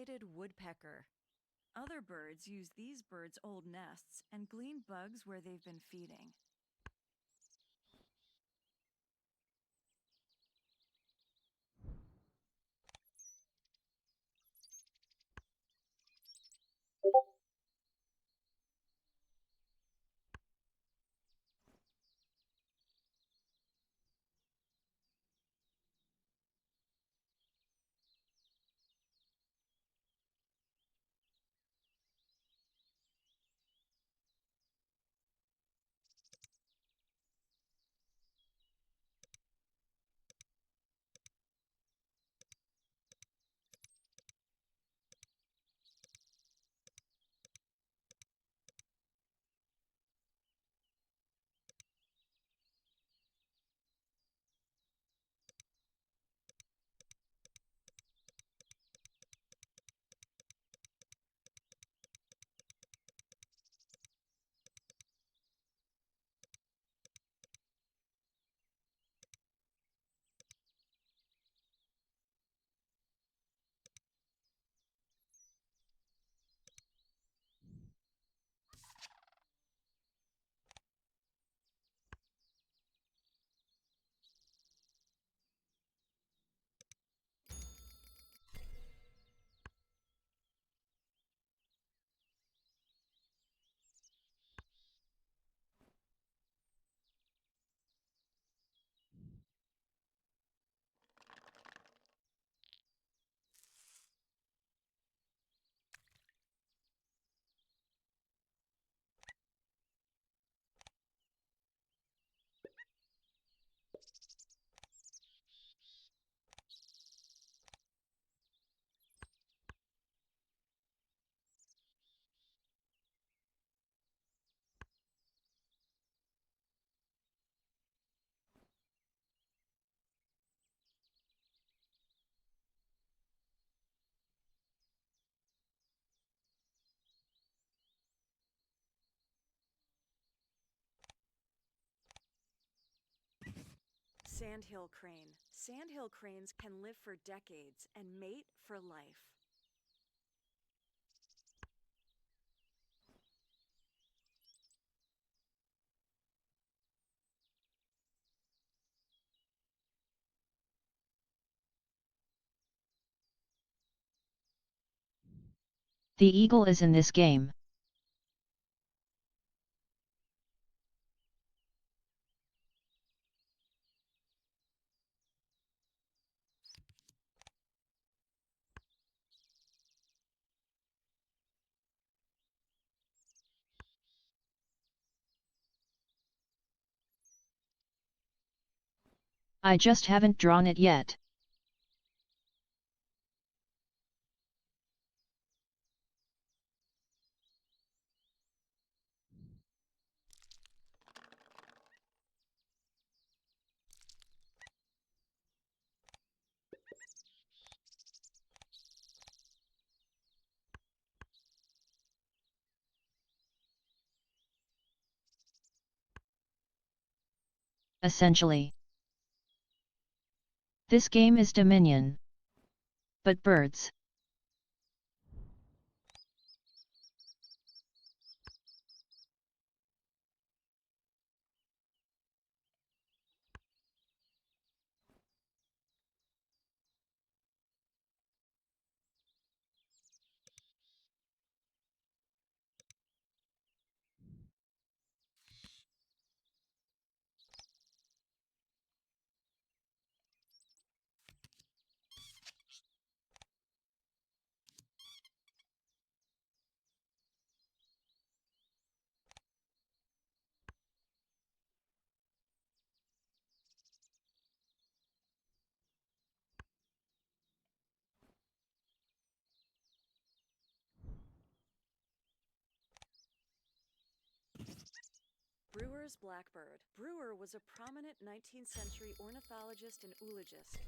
variegated woodpecker. Other birds use these birds' old nests and glean bugs where they've been feeding. Sandhill crane. Sandhill cranes can live for decades and mate for life. The eagle is in this game. I just haven't drawn it yet. Essentially, this game is Dominion. But birds. Brewer's blackbird. Brewer was a prominent 19th century ornithologist and oologist.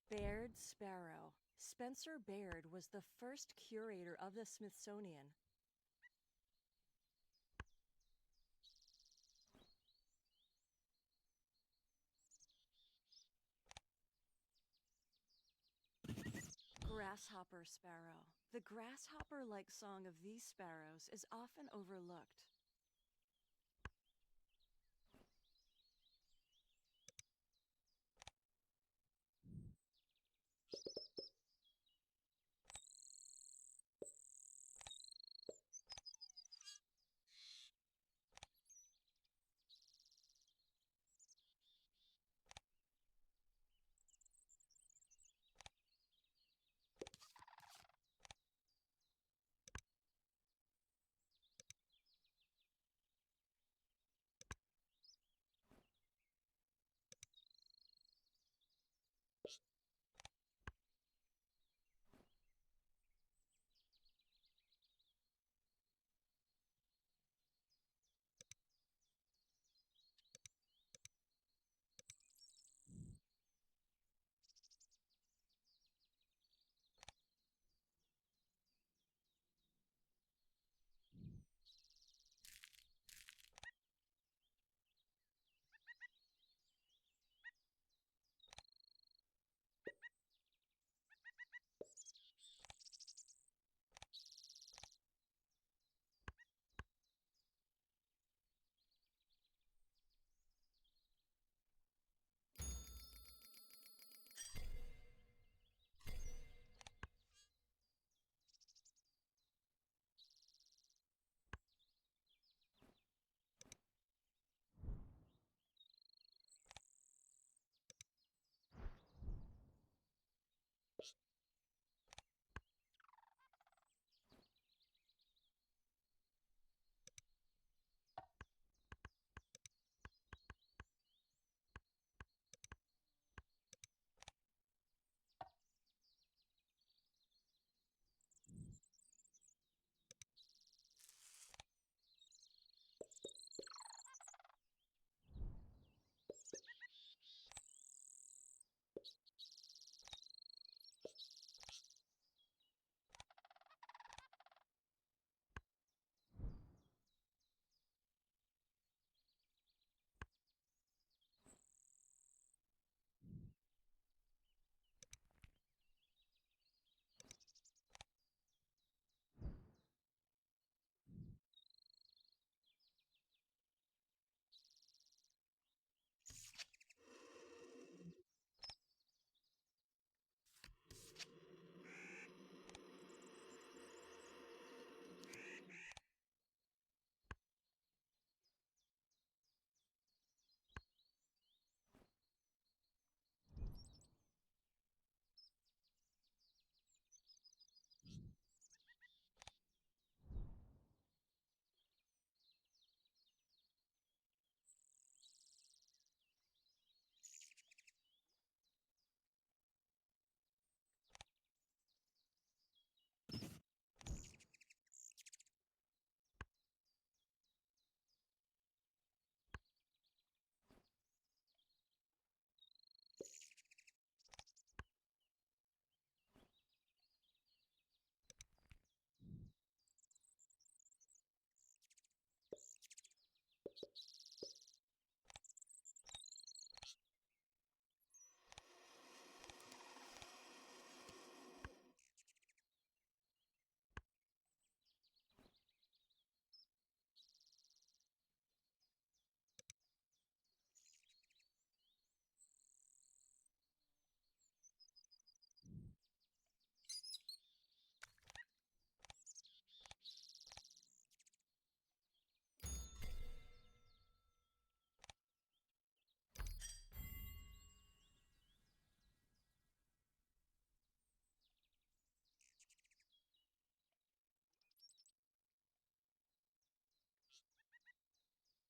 Baird Sparrow. Spencer Baird was the first curator of the Smithsonian. Grasshopper sparrow. The grasshopper-like song of these sparrows is often overlooked.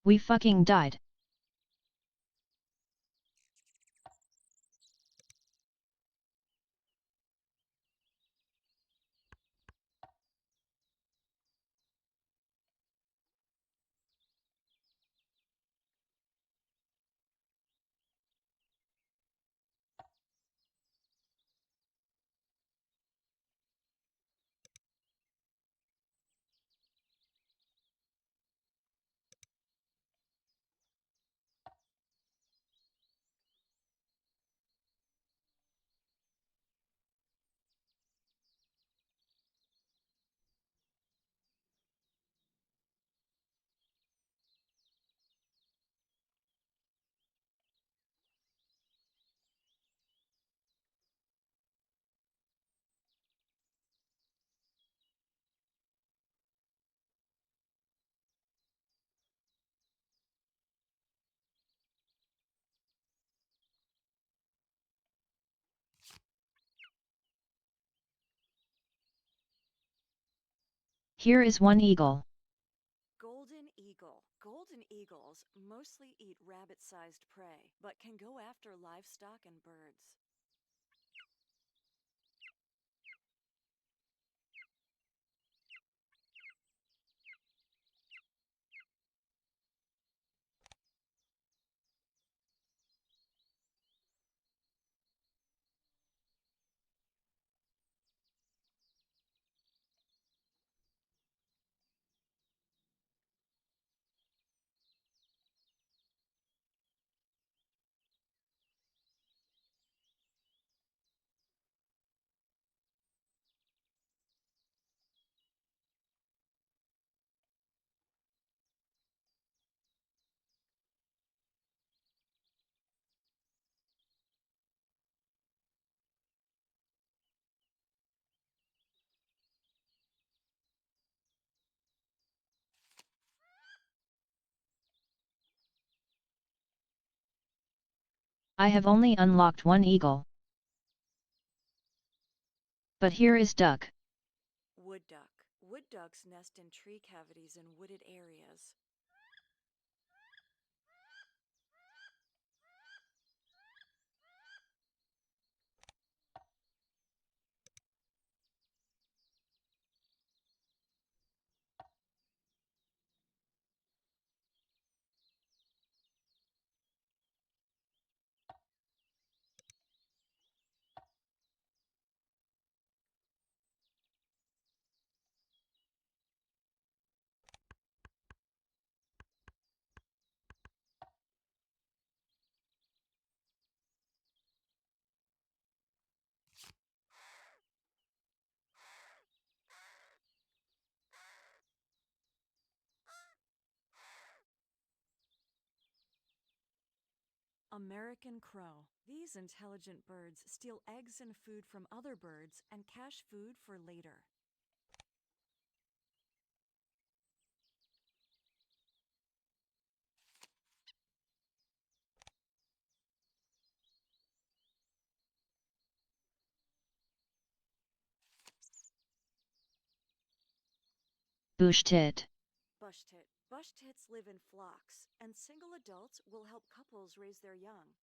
We fucking died. Here is one eagle. Golden eagle. Golden eagles mostly eat rabbit-sized prey, but can go after livestock and birds. I have only unlocked one eagle. But here is duck. Wood duck. Wood ducks nest in tree cavities in wooded areas. American crow. These intelligent birds steal eggs and food from other birds and cache food for later. Bush tit. Bush tit. Bush tits live in flocks, and single adults will help couples raise their young.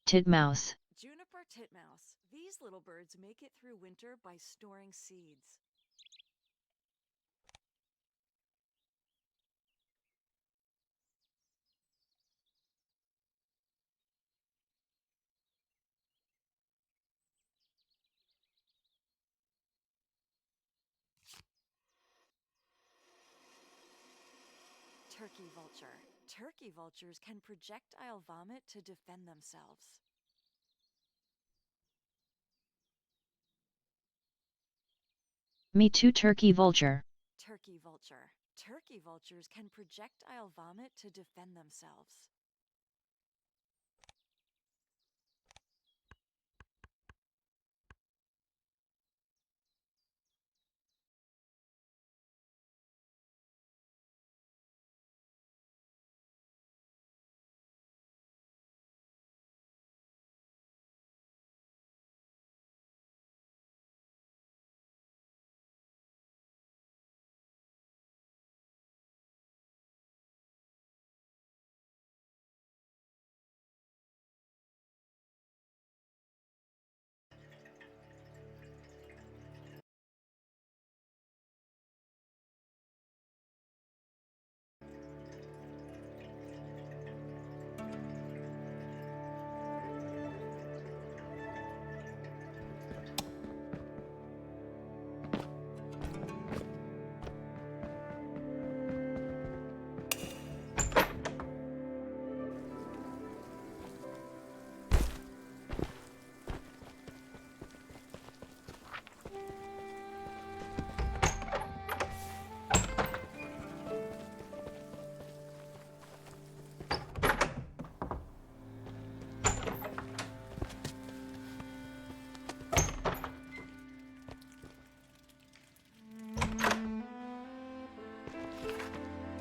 Titmouse. Juniper titmouse. These little birds make it through winter by storing seeds. Turkey vulture. Turkey vultures can projectile vomit to defend themselves. Me too, turkey vulture. Turkey vulture. Turkey vultures can projectile vomit to defend themselves.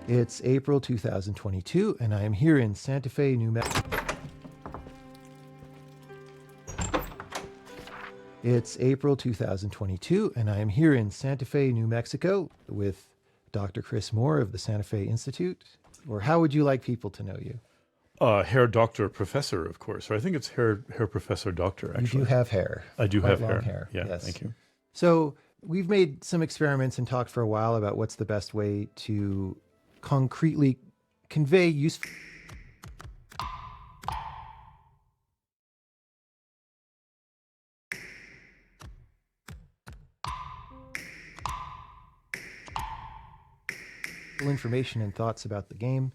It's April 2022, and I am here in Santa Fe, New Mexico. It's April 2022, and I am here in Santa Fe, New Mexico with Dr. Chris Moore of the Santa Fe Institute. Or how would you like people to know you? Hair doctor professor, of course. Or I think it's hair professor doctor, actually. You do have hair. I do Quite have long hair. Yeah, yes. Thank you. So we've made some experiments and talked for a while about what's the best way to concretely convey useful information and thoughts about the game.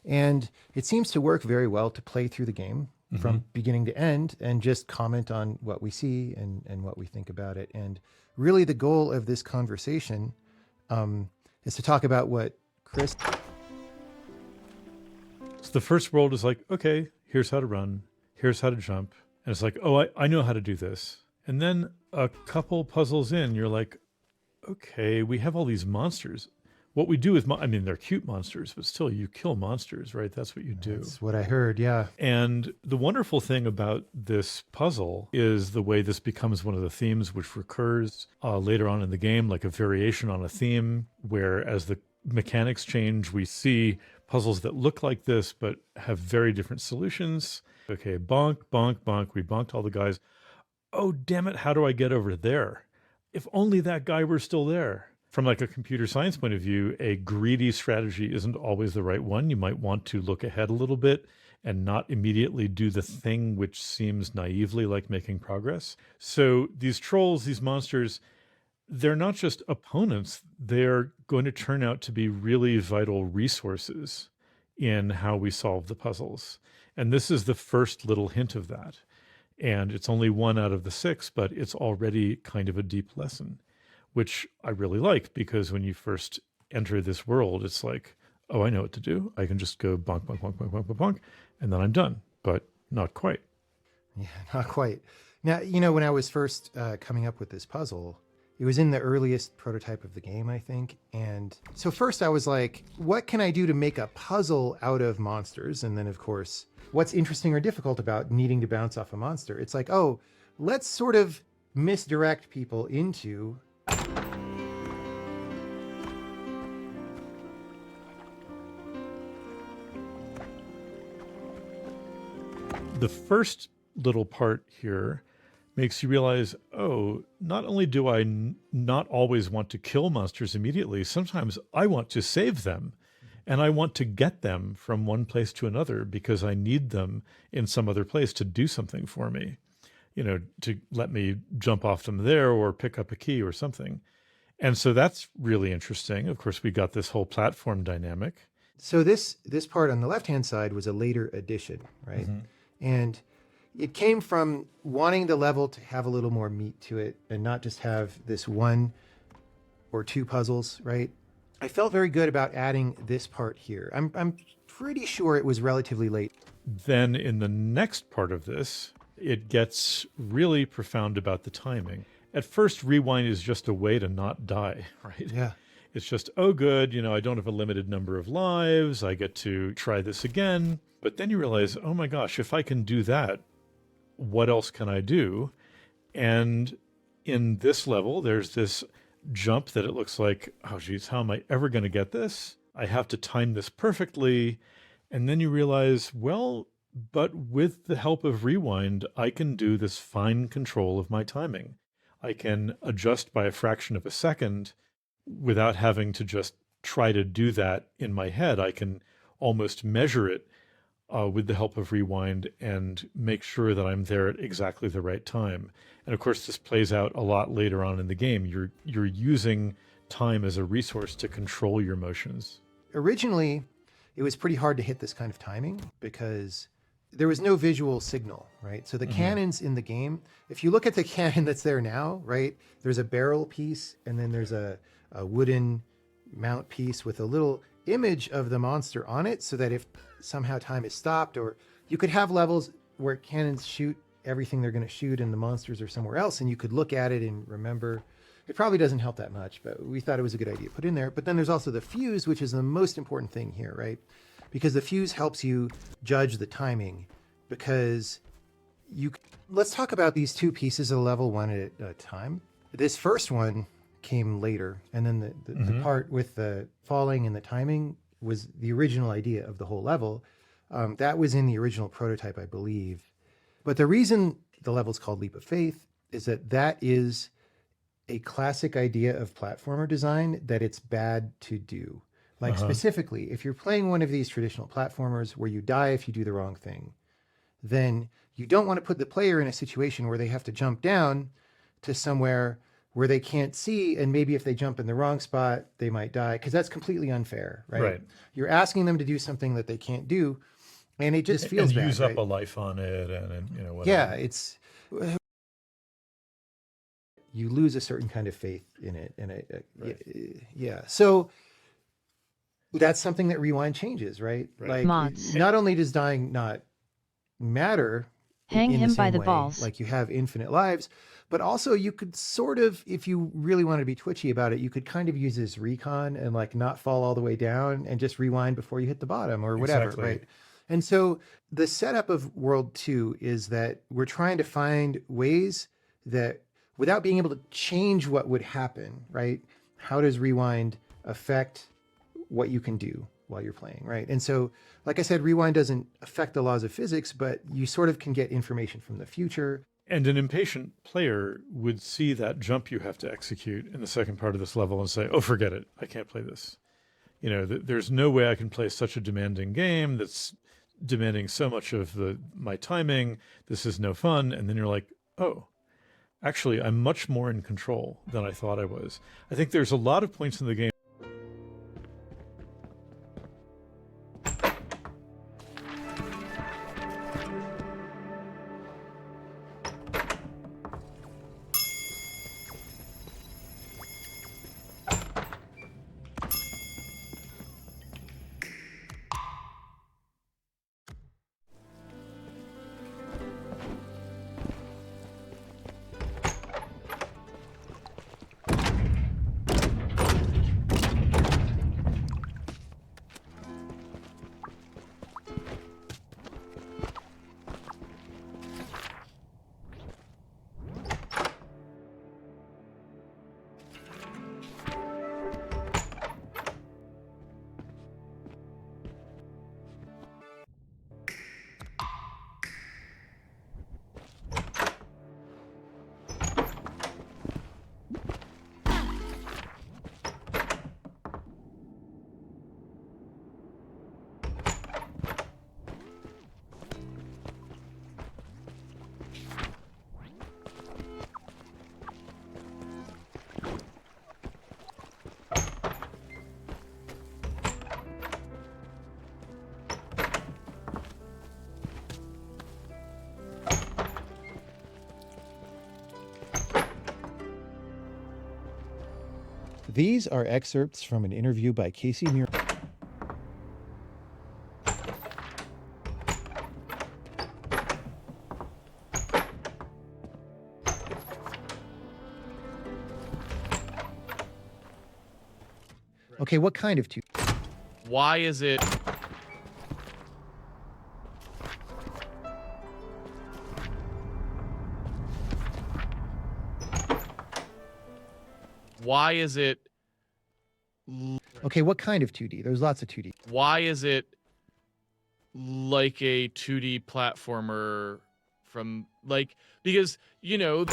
And it seems to work very well to play through the game from beginning to end and just comment on what we see and what we think about it. And really the goal of this conversation is to talk about what Chris... So the first world is like, okay, here's how to run, here's how to jump. And it's like, oh, I know how to do this. And then a couple puzzles in, you're like, okay, we have all these monsters. What we do is, I mean, they're cute monsters, but still you kill monsters, right? That's what you do. That's what I heard, yeah. And the wonderful thing about this puzzle is the way this becomes one of the themes which recurs later on in the game, like a variation on a theme, where as the mechanics change, we see puzzles that look like this, but have very different solutions. Okay, bonk, bonk, bonk. We bonked all the guys. Oh, damn it, how do I get over there? If only that guy were still there. From like a computer science point of view, a greedy strategy isn't always the right one. You might want to look ahead a little bit and not immediately do the thing which seems naively like making progress. So these trolls, these monsters, they're not just opponents. They're going to turn out to be really vital resources in how we solve the puzzles. And this is the first little hint of that. And it's only 1 out of the 6, but it's already kind of a deep lesson, which I really like, because when you first enter this world, it's like, oh, I know what to do. I can just go bonk, bonk, bonk, bonk, bonk, bonk, bonk, and then I'm done, but not quite. Yeah, not quite. Now, you know, when I was first coming up with this puzzle, it was in the earliest prototype of the game, I think. And so first I was like, what can I do to make a puzzle out of monsters? And then, of course, what's interesting or difficult about needing to bounce off a monster? It's like, oh, let's sort of misdirect people into... The first little part here makes you realize, oh, not only do I not always want to kill monsters immediately, sometimes I want to save them. And I want to get them from one place to another because I need them in some other place to do something for me, you know, to let me jump off them there or pick up a key or something. And so that's really interesting. Of course, we got this whole platform dynamic. So this part on the left-hand side was a later addition, right? And it came from wanting the level to have a little more meat to it and not just have this 1 or 2 puzzles, right? I felt very good about adding this part here. I'm pretty sure it was relatively late. Then in the next part of this, it gets really profound about the timing. At first, rewind is just a way to not die, right? Yeah. It's just, oh, good, you know, I don't have a limited number of lives. I get to try this again. But then you realize, oh my gosh, if I can do that, what else can I do? And in this level, there's this jump that it looks like, oh geez, how am I ever going to get this? I have to time this perfectly. And then you realize, well, but with the help of rewind, I can do this fine control of my timing. I can adjust by a fraction of a second without having to just try to do that in my head. I can almost measure it with the help of rewind and make sure that I'm there at exactly the right time. And of course, this plays out a lot later on in the game. You're using time as a resource to control your motions. Originally, it was pretty hard to hit this kind of timing because there was no visual signal, right? So the cannons in the game, if you look at the cannon that's there now, right, there's a barrel piece and then there's a wooden mount piece with a little image of the monster on it so that if somehow time is stopped, or you could have levels where cannons shoot everything they're going to shoot and the monsters are somewhere else and you could look at it and remember It probably doesn't help that much, but we thought it was a good idea to put in there. But then there's also the fuse, which is the most important thing here, right? Because the fuse helps you judge the timing. Because let's talk about these two pieces of level one at a time. This first one came later, and then the part with the falling and the timing was the original idea of the whole level. That was in the original prototype, I believe. But the reason the level's called Leap of Faith is that is a classic idea of platformer design that it's bad to do. Like specifically, if you're playing one of these traditional platformers where you die if you do the wrong thing, then you don't want to put the player in a situation where they have to jump down to somewhere where they can't see, and maybe if they jump in the wrong spot, they might die, because that's completely unfair, right? Right. You're asking them to do something that they can't do, and it just feels and bad, use right? up a life on it, and you know, whatever. Yeah, it's you lose a certain kind of faith in it, and yeah. So that's something that Rewind changes, right? Like, Mods. not only does dying not matter Hang in him the by same the way, balls. like you have infinite lives, but also you could sort of, if you really wanted to be twitchy about it, you could kind of use this recon and like not fall all the way down and just rewind before you hit the bottom or whatever, Exactly. right? And so the setup of World 2 is that we're trying to find ways that, without being able to change what would happen, right? How does Rewind affect what you can do while you're playing, right? And so, like I said, Rewind doesn't affect the laws of physics, but you sort of can get information from the future. And an impatient player would see that jump you have to execute in the second part of this level and say, oh, forget it. I can't play this. You know, there's no way I can play such a demanding game that's demanding so much of my timing. This is no fun. And then you're like, oh, actually, I'm much more in control than I thought I was. I think there's a lot of points in the game. These are excerpts from an interview by Casey Muir. Okay, what kind of two? Why is it? Why is it? Okay, what kind of 2D? There's lots of 2D. Why is it like a 2D platformer from like, because, you know,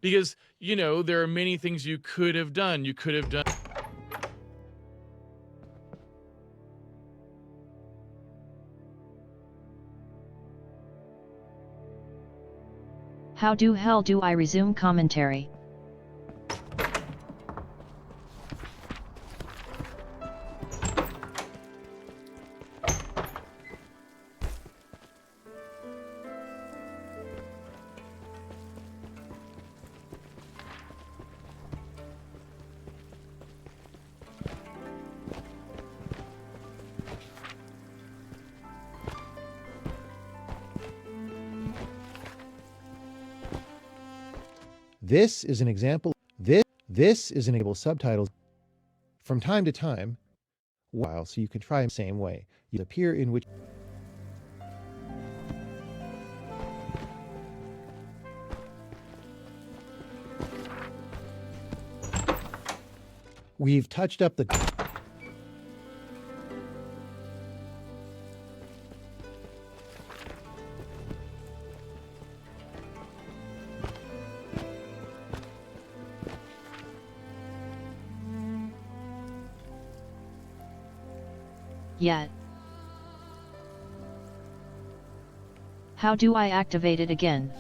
because, you know, there are many things you could have done. You could have done. How do hell do I resume commentary? This is an example. This is an example subtitles. From time to time, while so you can try the same way. You appear in which we've touched up the Yet. How do I activate it again?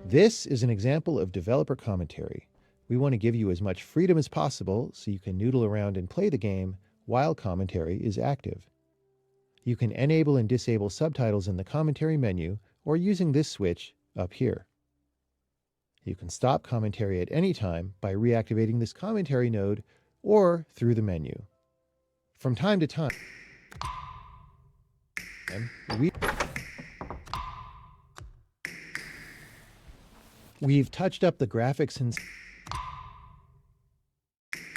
This is an example of developer commentary. We want to give you as much freedom as possible so you can noodle around and play the game while commentary is active. You can enable and disable subtitles in the commentary menu or using this switch up here. You can stop commentary at any time by reactivating this commentary node or through the menu. From time to time, we've touched up the graphics and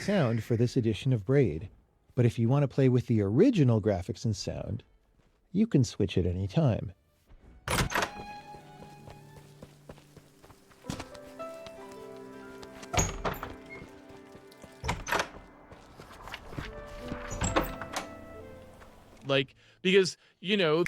sound for this edition of Braid, but if you want to play with the original graphics and sound, you can switch at any time. Like, because, you know,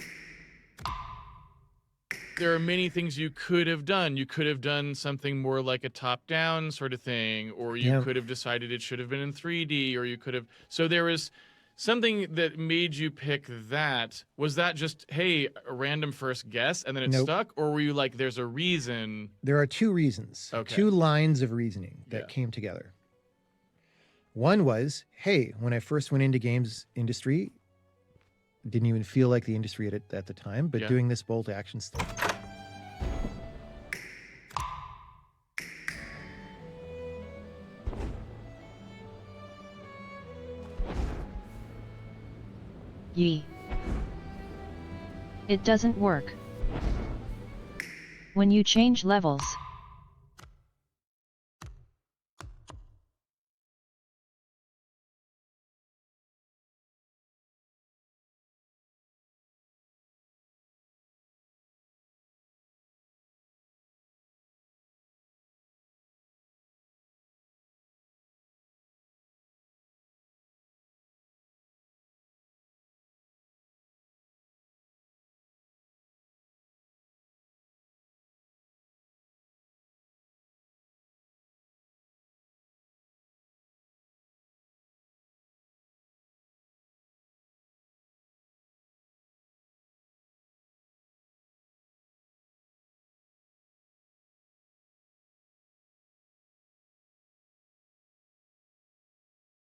there are many things you could have done. You could have done something more like a top-down sort of thing, or you could have decided it should have been in 3D, or you could have. So there was something that made you pick that. Was that just, hey, a random first guess, and then it stuck, or were you like, there's a reason? There are two reasons, two lines of reasoning that came together. One was, hey, when I first went into games industry, didn't even feel like the industry at the time, but doing this bolt action stuff. Yee. It doesn't work. When you change levels,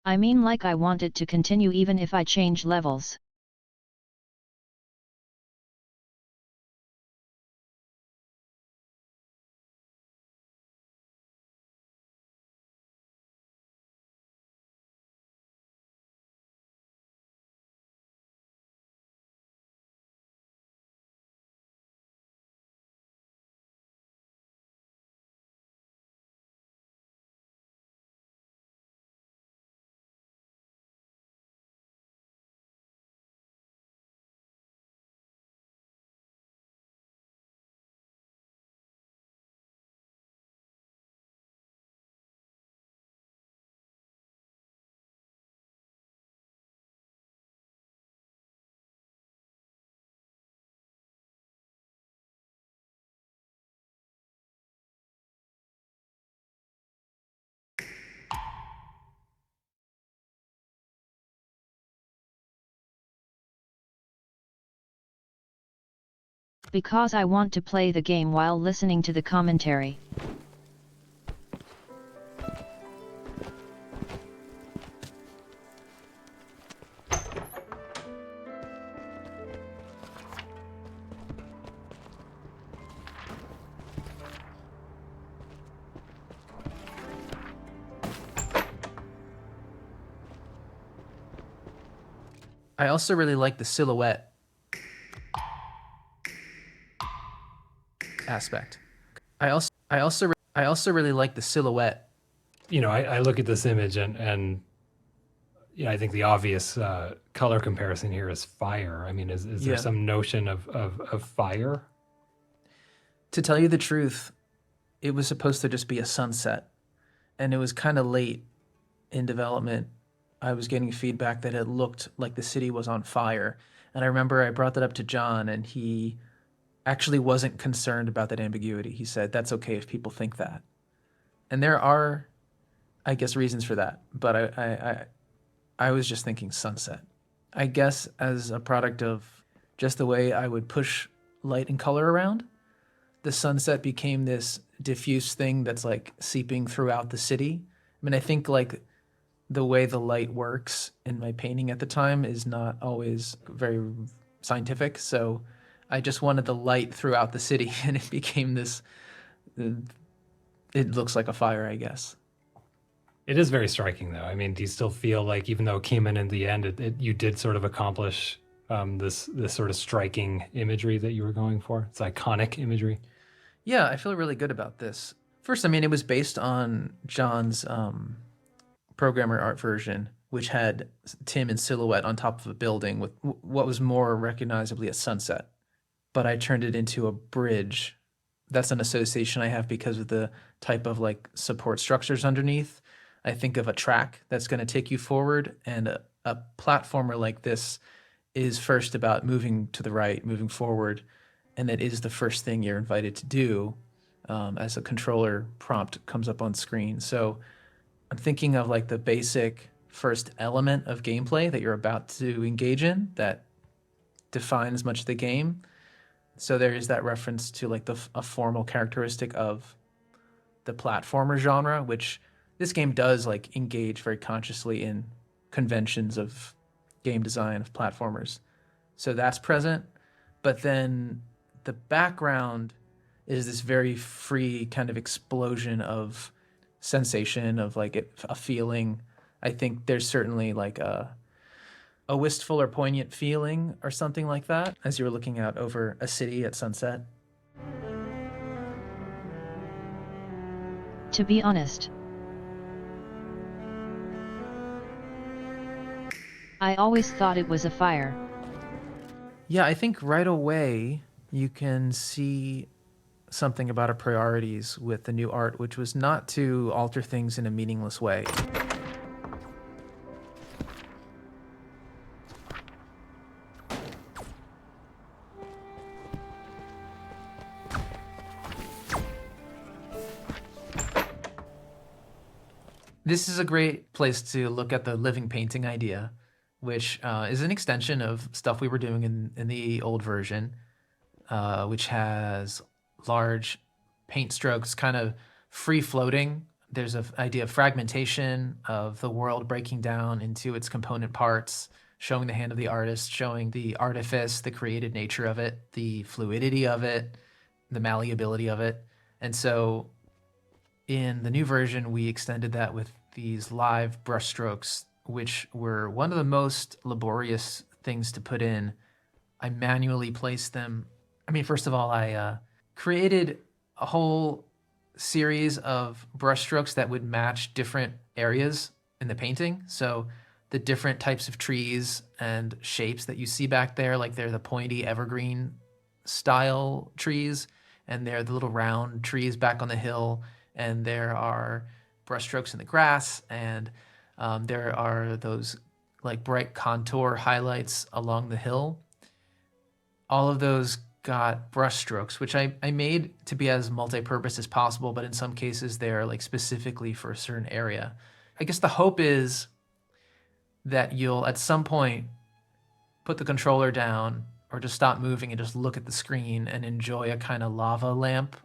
I mean like I want it to continue even if I change levels. Because I want to play the game while listening to the commentary. I also really like the silhouette aspect. I also really like the silhouette. You know, I look at this image and yeah, I think the obvious color comparison here is fire. I mean, is there some notion of fire? To tell you the truth, it was supposed to just be a sunset, and it was kind of late in development. I was getting feedback that it looked like the city was on fire. And I remember I brought that up to John, and he actually wasn't concerned about that ambiguity. He said, that's okay if people think that. And there are, I guess, reasons for that. But I was just thinking sunset. I guess as a product of just the way I would push light and color around, the sunset became this diffuse thing that's like seeping throughout the city. I mean, I think like the way the light works in my painting at the time is not always very scientific. So I just wanted the light throughout the city, and it became this, it looks like a fire, I guess. It is very striking, though. I mean, do you still feel like, even though it came in the end, you did sort of accomplish this sort of striking imagery that you were going for? It's iconic imagery. Yeah, I feel really good about this. First, I mean, it was based on John's programmer art version, which had Tim in silhouette on top of a building with what was more recognizably a sunset. But I turned it into a bridge. That's an association I have because of the type of like support structures underneath. I think of a track that's going to take you forward, and a platformer like this is first about moving to the right, moving forward, and that is the first thing you're invited to do as a controller prompt comes up on screen. So I'm thinking of like the basic first element of gameplay that you're about to engage in that defines much of the game. So there is that reference to like a formal characteristic of the platformer genre, which this game does like engage very consciously in conventions of game design of platformers. So that's present. But then the background is this very free kind of explosion of sensation, of like a feeling. I think there's certainly like a wistful or poignant feeling or something like that as you were looking out over a city at sunset. To be honest, I always thought it was a fire. Yeah, I think right away you can see something about our priorities with the new art, which was not to alter things in a meaningless way. This is a great place to look at the living painting idea, which is an extension of stuff we were doing in the old version, which has large paint strokes kind of free floating. There's an idea of fragmentation, of the world breaking down into its component parts, showing the hand of the artist, showing the artifice, the created nature of it, the fluidity of it, the malleability of it. And so in the new version, we extended that with these live brushstrokes, which were one of the most laborious things to put in. I manually placed them. I mean, first of all, I created a whole series of brushstrokes that would match different areas in the painting. So the different types of trees and shapes that you see back there, like they're the pointy evergreen style trees, and they're the little round trees back on the hill, and there are brushstrokes in the grass, and there are those like bright contour highlights along the hill. All of those got brushstrokes, which I made to be as multi-purpose as possible, but in some cases they're like specifically for a certain area. I guess the hope is that you'll at some point put the controller down or just stop moving and just look at the screen and enjoy a kind of lava lamp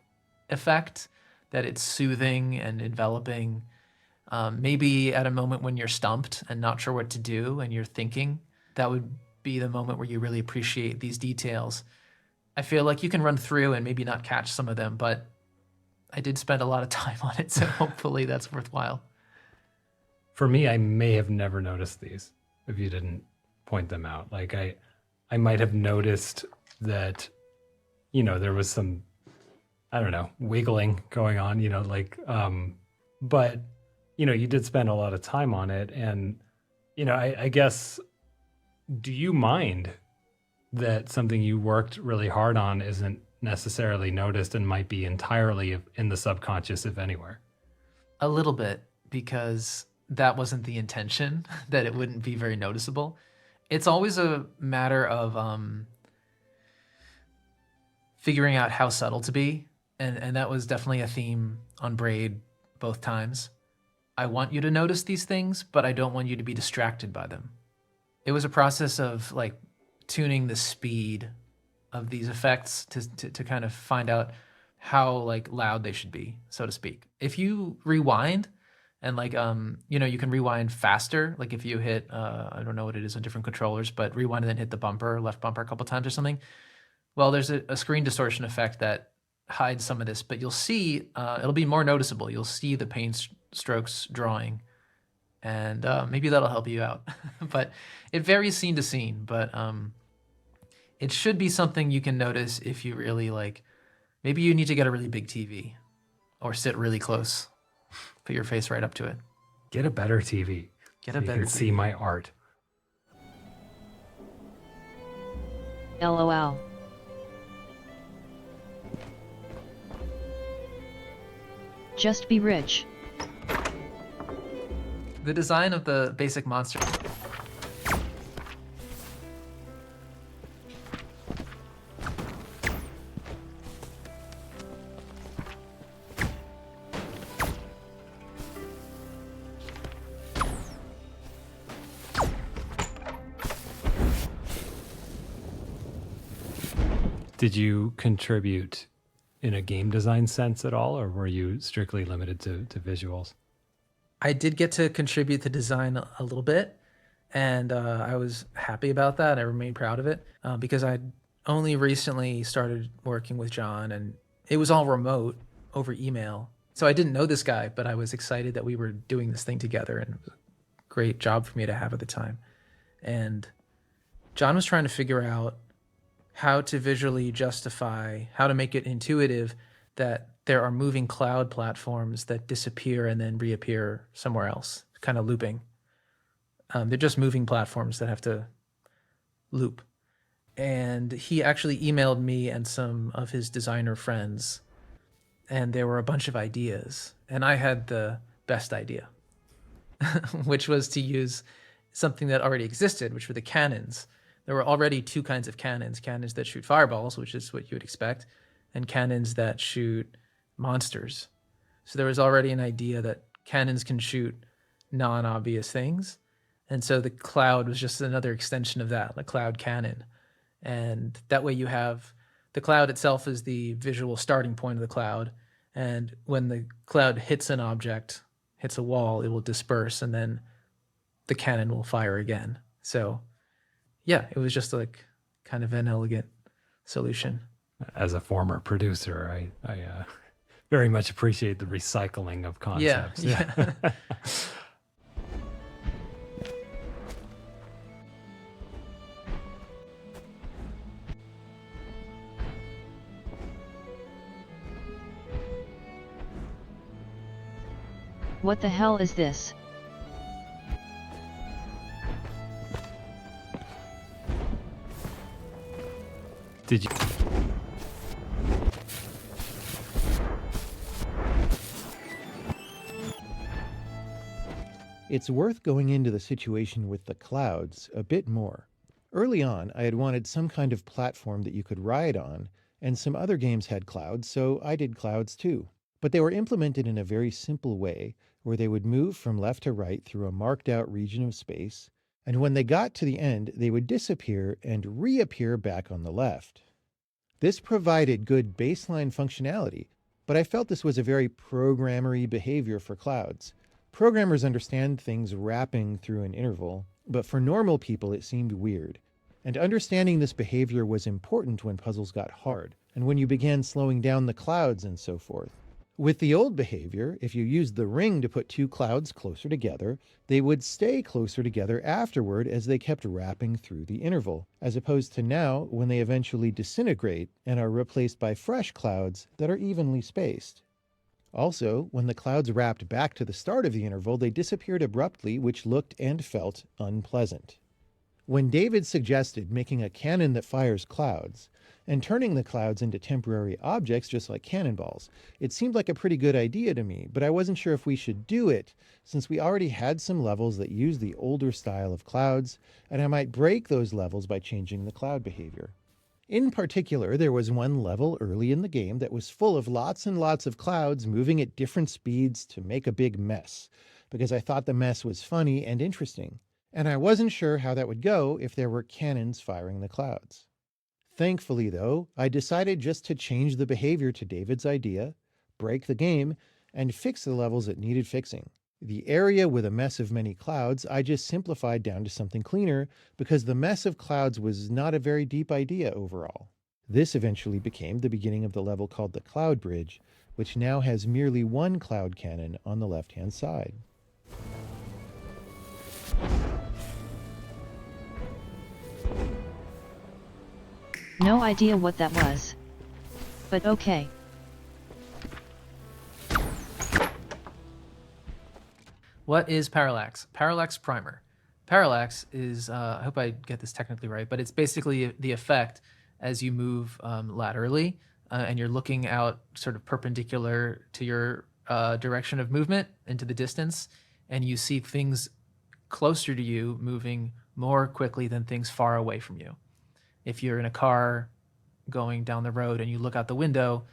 effect, that it's soothing and enveloping. Maybe at a moment when you're stumped and not sure what to do and you're thinking, that would be the moment where you really appreciate these details. I feel like you can run through and maybe not catch some of them, but I did spend a lot of time on it, so hopefully that's worthwhile. For me, I may have never noticed these if you didn't point them out. Like I might have noticed that, there was some, I don't know, wiggling going on, but, you did spend a lot of time on it. And, I guess, do you mind that something you worked really hard on isn't necessarily noticed and might be entirely in the subconscious, if anywhere? A little bit, because that wasn't the intention, that it wouldn't be very noticeable. It's always a matter of figuring out how subtle to be. And that was definitely a theme on Braid both times. I want you to notice these things, but I don't want you to be distracted by them. It was a process of like tuning the speed of these effects to kind of find out how like loud they should be, so to speak. If you rewind and like, you can rewind faster. Like if you hit, I don't know what it is on different controllers, but rewind and then hit the bumper, left bumper a couple times or something. Well, there's a screen distortion effect that hides some of this, but you'll see, it'll be more noticeable. You'll see the paint strokes drawing, and maybe that'll help you out. But it varies scene to scene, but it should be something you can notice if you really like, maybe you need to get a really big TV or sit really close, put your face right up to it. Get a better TV. Get a better TV. See my art. LOL. Just be rich. The design of the basic monster. Did you contribute in a game design sense at all, or were you strictly limited to visuals? I did get to contribute to design a little bit, and I was happy about that. I remain proud of it because I only recently started working with John, and it was all remote over email. So I didn't know this guy, but I was excited that we were doing this thing together, and it was a great job for me to have at the time. And John was trying to figure out how to visually justify, how to make it intuitive that there are moving cloud platforms that disappear and then reappear somewhere else, kind of looping. They're just moving platforms that have to loop. And he actually emailed me and some of his designer friends, and there were a bunch of ideas. And I had the best idea, which was to use something that already existed, which were the cannons. There were already two kinds of cannons that shoot fireballs, which is what you would expect, and cannons that shoot monsters. So there was already an idea that cannons can shoot non-obvious things. And so the cloud was just another extension of that, like cloud cannon. And that way you have the cloud itself is the visual starting point of the cloud. And when the cloud hits an object, hits a wall, it will disperse, and then the cannon will fire again. So yeah, it was just like kind of an elegant solution. As a former producer, I very much appreciate the recycling of concepts. Yeah. What the hell is this? Did you? It's worth going into the situation with the clouds a bit more. Early on, I had wanted some kind of platform that you could ride on, and some other games had clouds, so I did clouds too. But they were implemented in a very simple way, where they would move from left to right through a marked out region of space, and when they got to the end, they would disappear and reappear back on the left. This provided good baseline functionality, but I felt this was a very programmery behavior for clouds. Programmers understand things wrapping through an interval, but for normal people it seemed weird. And understanding this behavior was important when puzzles got hard, and when you began slowing down the clouds and so forth. With the old behavior, if you used the ring to put two clouds closer together, they would stay closer together afterward as they kept wrapping through the interval, as opposed to now when they eventually disintegrate and are replaced by fresh clouds that are evenly spaced. Also, when the clouds wrapped back to the start of the interval, they disappeared abruptly, which looked and felt unpleasant. When David suggested making a cannon that fires clouds, and turning the clouds into temporary objects just like cannonballs, it seemed like a pretty good idea to me, but I wasn't sure if we should do it, since we already had some levels that used the older style of clouds, and I might break those levels by changing the cloud behavior. In particular, there was one level early in the game that was full of lots and lots of clouds moving at different speeds to make a big mess, because I thought the mess was funny and interesting, and I wasn't sure how that would go if there were cannons firing the clouds. Thankfully, though, I decided just to change the behavior to David's idea, break the game, and fix the levels that needed fixing. The area with a mess of many clouds, I just simplified down to something cleaner because the mess of clouds was not a very deep idea overall. This eventually became the beginning of the level called the Cloud Bridge, which now has merely one cloud cannon on the left-hand side. No idea what that was. But okay. What is parallax? Parallax primer. Parallax is, I hope I get this technically right, but it's basically the effect as you move laterally and you're looking out sort of perpendicular to your direction of movement into the distance, and you see things closer to you moving more quickly than things far away from you. If you're in a car going down the road and you look out the window,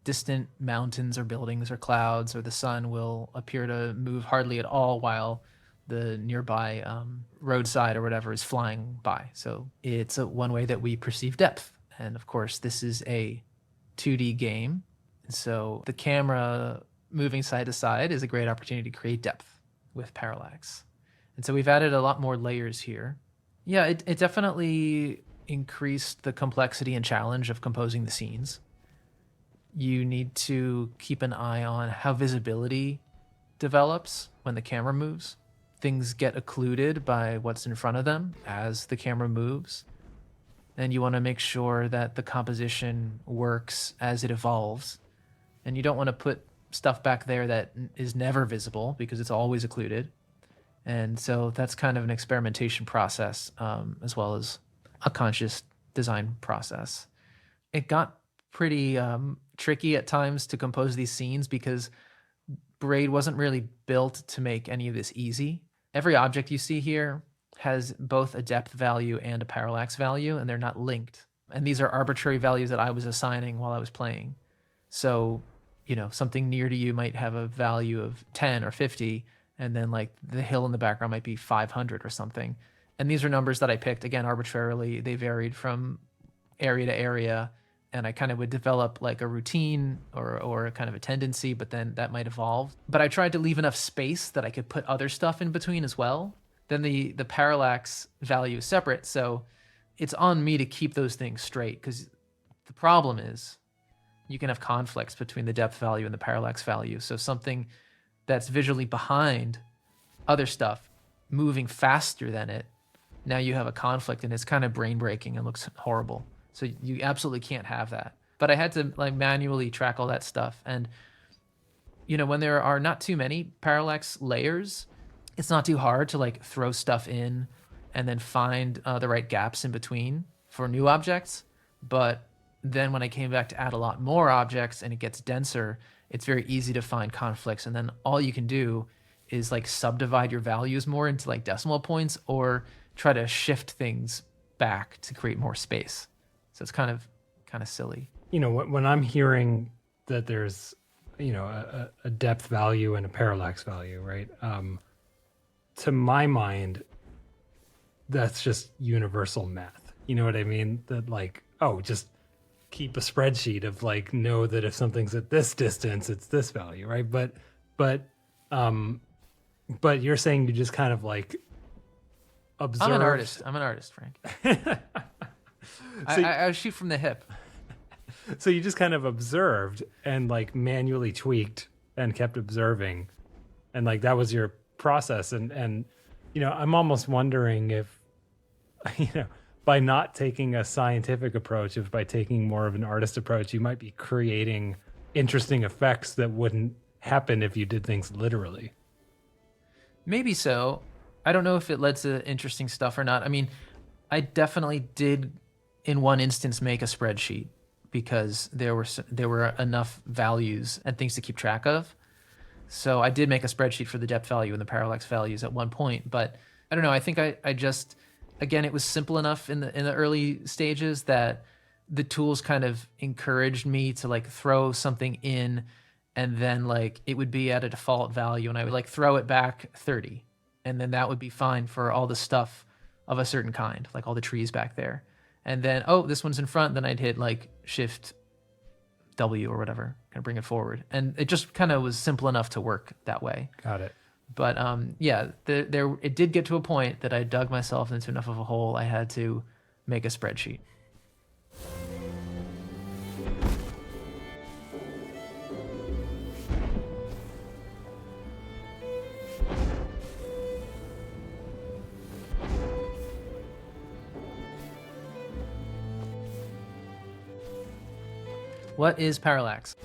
distant mountains or buildings or clouds or the sun will appear to move hardly at all while the nearby roadside or whatever is flying by. So it's one way that we perceive depth. And of course, this is a 2D game. So the camera moving side to side is a great opportunity to create depth with parallax. And so we've added a lot more layers here. Yeah, it definitely increased the complexity and challenge of composing the scenes. You need to keep an eye on how visibility develops when the camera moves. Things get occluded by what's in front of them as the camera moves. And you want to make sure that the composition works as it evolves. And you don't want to put stuff back there that is never visible because it's always occluded. And so that's kind of an experimentation process, as well as a conscious design process. It got pretty tricky at times to compose these scenes because Braid wasn't really built to make any of this easy. Every object you see here has both a depth value and a parallax value, and they're not linked. And these are arbitrary values that I was assigning while I was playing. So, you know, something near to you might have a value of 10 or 50, and then like the hill in the background might be 500 or something. And these are numbers that I picked, again, arbitrarily. They varied from area to area, and I kind of would develop like a routine or kind of a tendency, but then that might evolve. But I tried to leave enough space that I could put other stuff in between as well. Then the parallax value is separate, so it's on me to keep those things straight, because the problem is you can have conflicts between the depth value and the parallax value. So something that's visually behind other stuff moving faster than it, now you have a conflict and it's kind of brain breaking and looks horrible. So you absolutely can't have that. But I had to like manually track all that stuff. And, you know, when there are not too many parallax layers, it's not too hard to like throw stuff in and then find the right gaps in between for new objects. But then when I came back to add a lot more objects and it gets denser, it's very easy to find conflicts. And then all you can do is like subdivide your values more into like decimal points or try to shift things back to create more space. So it's kind of silly. You know, when I'm hearing that there's, you know, a depth value and a parallax value, right? To my mind, that's just universal math. You know what I mean? That like, oh, just keep a spreadsheet of like, know that if something's at this distance, it's this value, right? But you're saying you just kind of like observe. I'm an artist, Frank. I shoot from the hip. So you just kind of observed and like manually tweaked and kept observing, and like that was your process. And you know, I'm almost wondering if, you know, by not taking a scientific approach, if by taking more of an artist approach, you might be creating interesting effects that wouldn't happen if you did things literally. Maybe so. I don't know if it led to interesting stuff or not. I mean, I definitely did in one instance make a spreadsheet because there were enough values and things to keep track of. So I did make a spreadsheet for the depth value and the parallax values at one point, but I don't know. I think I just, again, it was simple enough in the early stages that the tools kind of encouraged me to like throw something in, and then like it would be at a default value, and I would like throw it back 30, and then that would be fine for all the stuff of a certain kind, like all the trees back there. And then, oh, this one's in front, then I'd hit like Shift W or whatever, kind of bring it forward. And it just kind of was simple enough to work that way. Got it. But yeah, it did get to a point that I dug myself into enough of a hole, I had to make a spreadsheet. What is parallax?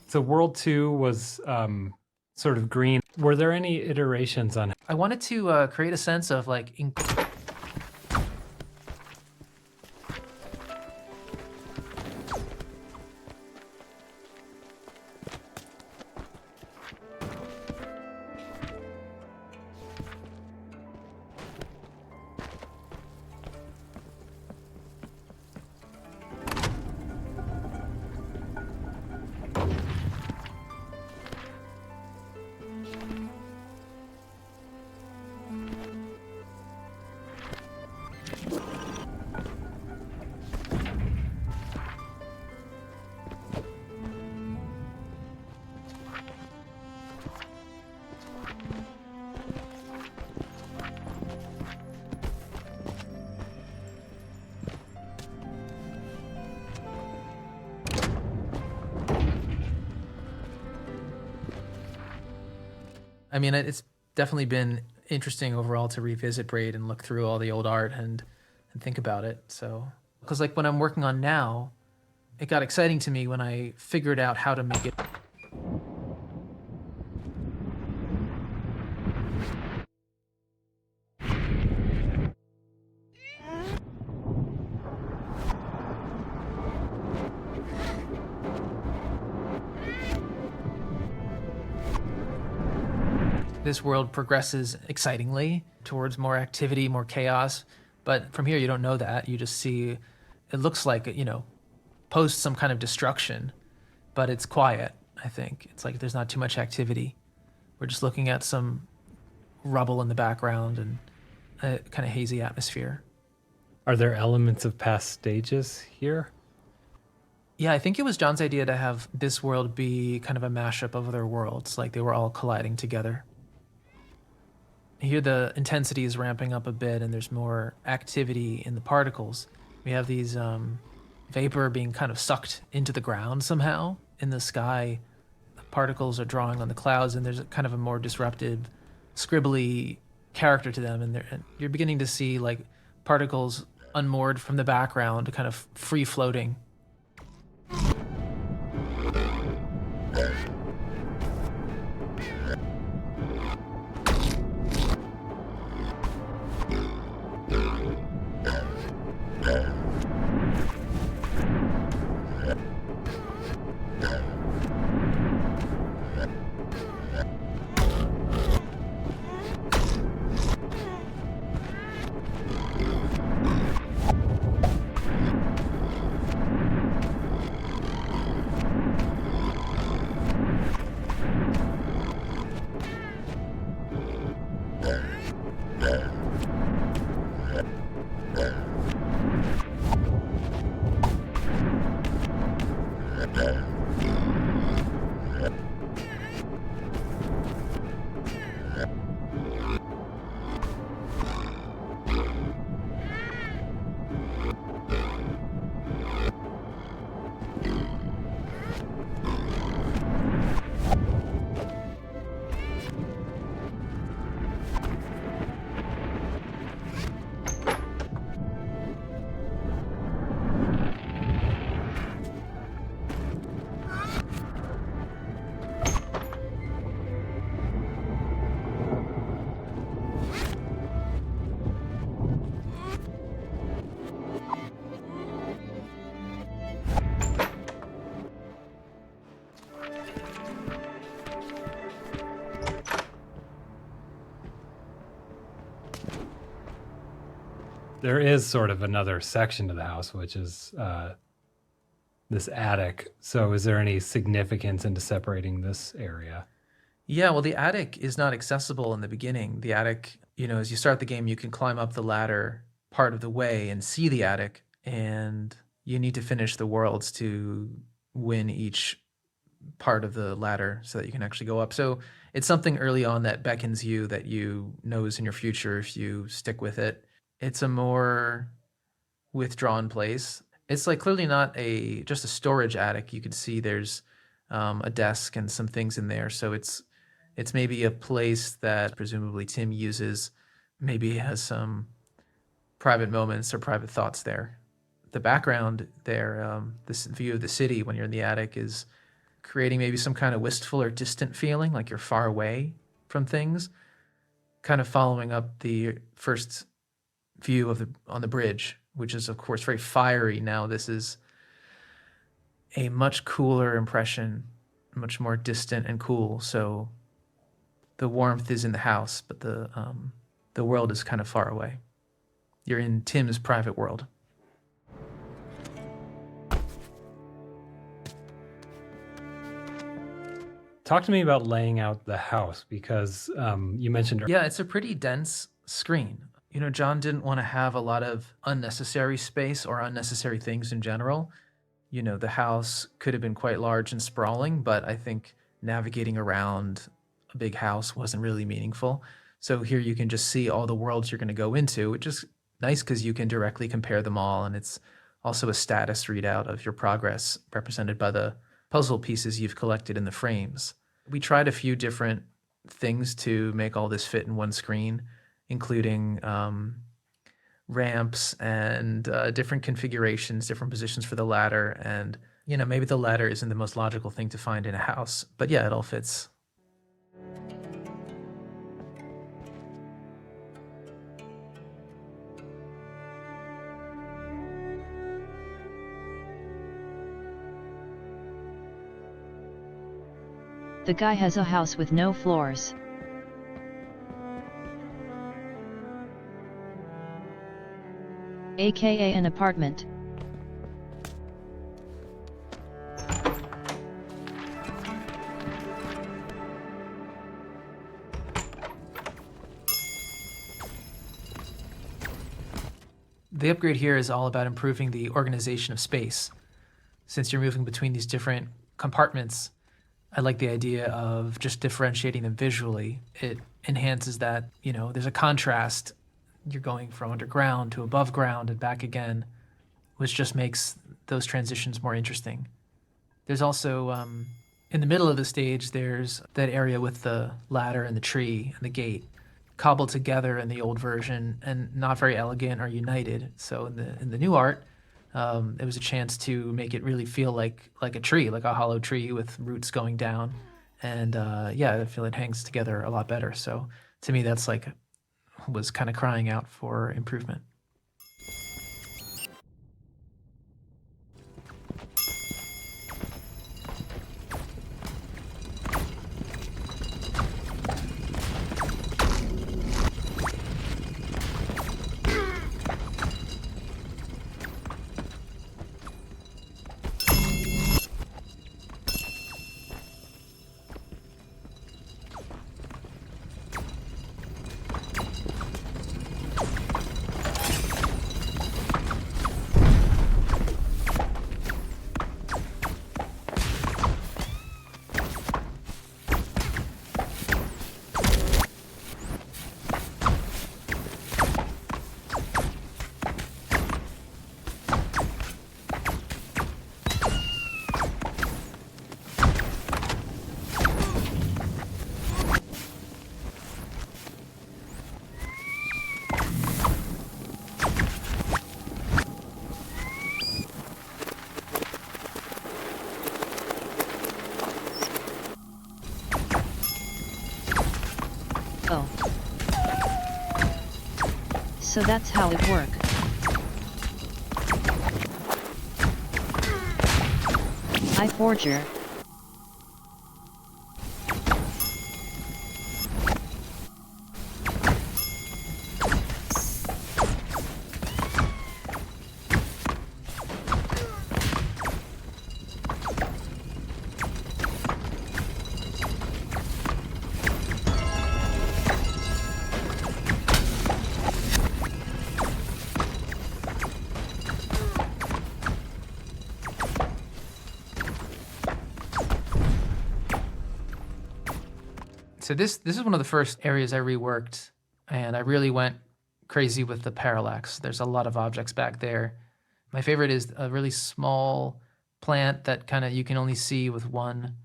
So World 2 was sort of green. Were there any iterations on? I wanted to create a sense of like I mean, it's definitely been interesting overall to revisit Braid and look through all the old art and think about it. So, because like when I'm working on now, it got exciting to me when I figured out how to make it. This world progresses excitingly towards more activity, more chaos. But from here, you don't know that. You just see, it looks like, you know, post some kind of destruction, but it's quiet, I think. It's like there's not too much activity. We're just looking at some rubble in the background and a kind of hazy atmosphere. Are there elements of past stages here? Yeah, I think it was John's idea to have this world be kind of a mashup of other worlds, like they were all colliding together. Here the intensity is ramping up a bit and there's more activity in the particles. We have these vapor being kind of sucked into the ground somehow. In the sky, the particles are drawing on the clouds and there's kind of a more disruptive, scribbly character to them. And you're beginning to see like particles unmoored from the background, kind of free floating. There is sort of another section to the house, which is this attic. So is there any significance into separating this area? Yeah, well, the attic is not accessible in the beginning. The attic, as you start the game, you can climb up the ladder part of the way and see the attic, and you need to finish the worlds to win each part of the ladder so that you can actually go up. So it's something early on that beckons you, that you know is in your future if you stick with it. It's a more withdrawn place. It's like clearly not just a storage attic. You can see there's a desk and some things in there. So it's maybe a place that presumably Tim uses, maybe has some private moments or private thoughts there. The background there, this view of the city when you're in the attic, is creating maybe some kind of wistful or distant feeling, like you're far away from things, kind of following up the first view on the bridge, which is of course very fiery. Now this is a much cooler impression, much more distant and cool. So the warmth is in the house, but the world is kind of far away. You're in Tim's private world. Talk to me about laying out the house, because you mentioned... Yeah, it's a pretty dense screen. John didn't want to have a lot of unnecessary space or unnecessary things in general. The house could have been quite large and sprawling, but I think navigating around a big house wasn't really meaningful. So here you can just see all the worlds you're going to go into, which is nice because you can directly compare them all. And it's also a status readout of your progress represented by the puzzle pieces you've collected in the frames. We tried a few different things to make all this fit in one screen, including ramps and different configurations, different positions for the ladder. And, maybe the ladder isn't the most logical thing to find in a house, but yeah, it all fits. The guy has a house with no floors. AKA an apartment. the upgrade here is all about improving the organization of space. Since you're moving between these different compartments, I like the idea of just differentiating them visually. It enhances that, there's a contrast. You're going from underground to above ground and back again, which just makes those transitions more interesting. There's also, in the middle of the stage, there's that area with the ladder and the tree and the gate, cobbled together in the old version and not very elegant or united. So in the new art, it was a chance to make it really feel like a tree, like a hollow tree with roots going down. And I feel it hangs together a lot better. So to me, that's was kind of crying out for improvement. Oh. So that's how it works. iForger. So this is one of the first areas I reworked, and I really went crazy with the parallax. There's a lot of objects back there. My favorite is a really small plant that kind of you can only see with one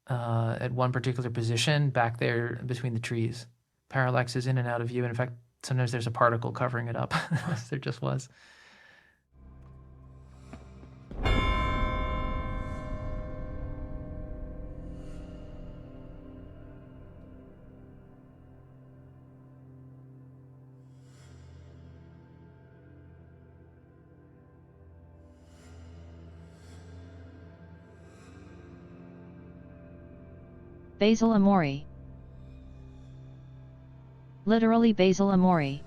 at one particular position back there between the trees. Parallax is in and out of view, and in fact, sometimes there's a particle covering it up. There just was. Basil Amori. Literally Basil Amori.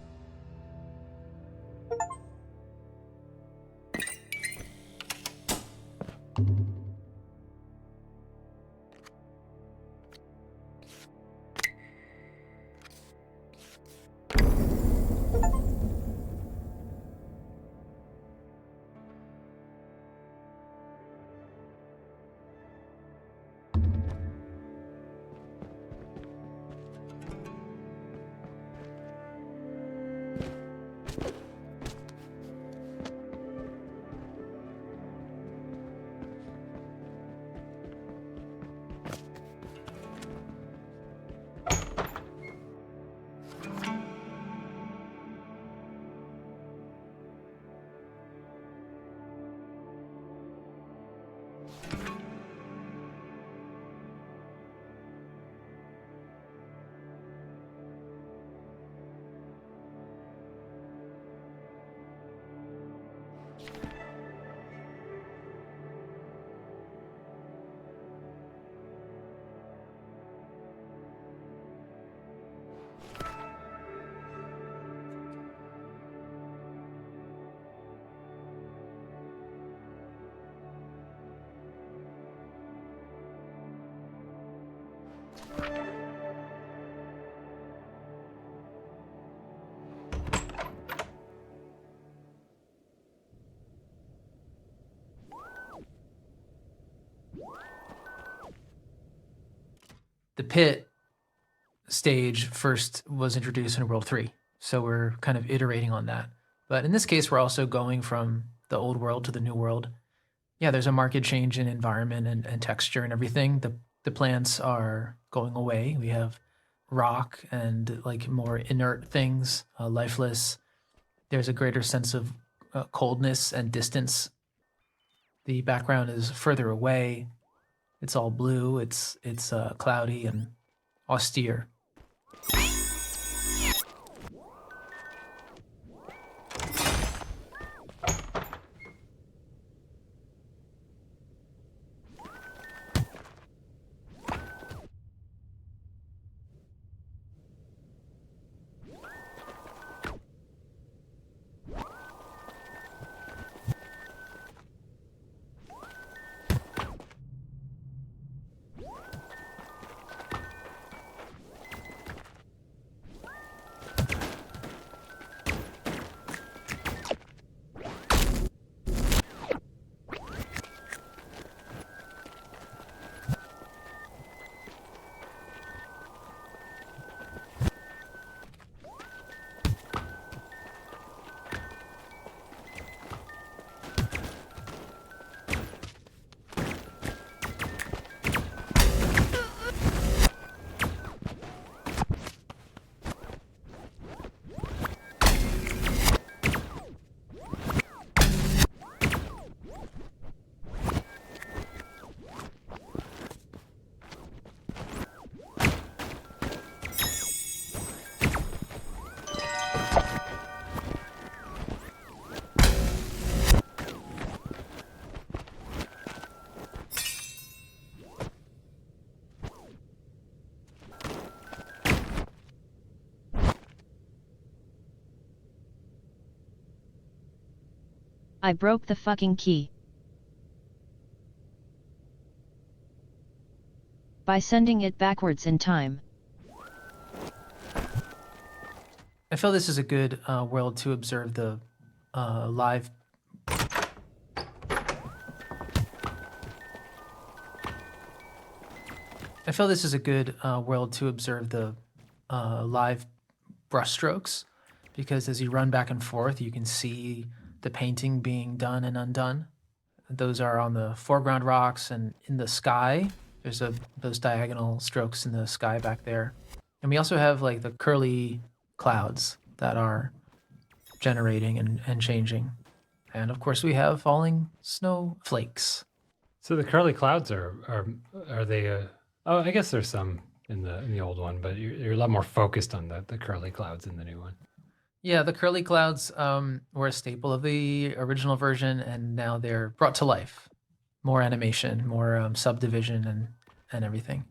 pit stage first was introduced in World 3. So we're kind of iterating on that. But in this case, we're also going from the old world to the new world. Yeah, there's a marked change in environment and texture and everything. The plants are going away. We have rock and like more inert things, lifeless. There's a greater sense of coldness and distance. The background is further away. It's all blue. It's cloudy and austere. I broke the fucking key. By sending it backwards in time. I feel this is a good world to observe the live. I feel this is a good world to observe the live brushstrokes, because as you run back and forth, you can see the painting being done and undone. Those are on the foreground rocks, and in the sky, there's those diagonal strokes in the sky back there. And we also have like the curly clouds that are generating and changing. And of course, we have falling snowflakes. So the curly clouds are they? Oh, I guess there's some in the old one, but you're a lot more focused on the curly clouds in the new one. Yeah, the curly clouds were a staple of the original version, and now they're brought to life. More animation, more subdivision, and everything.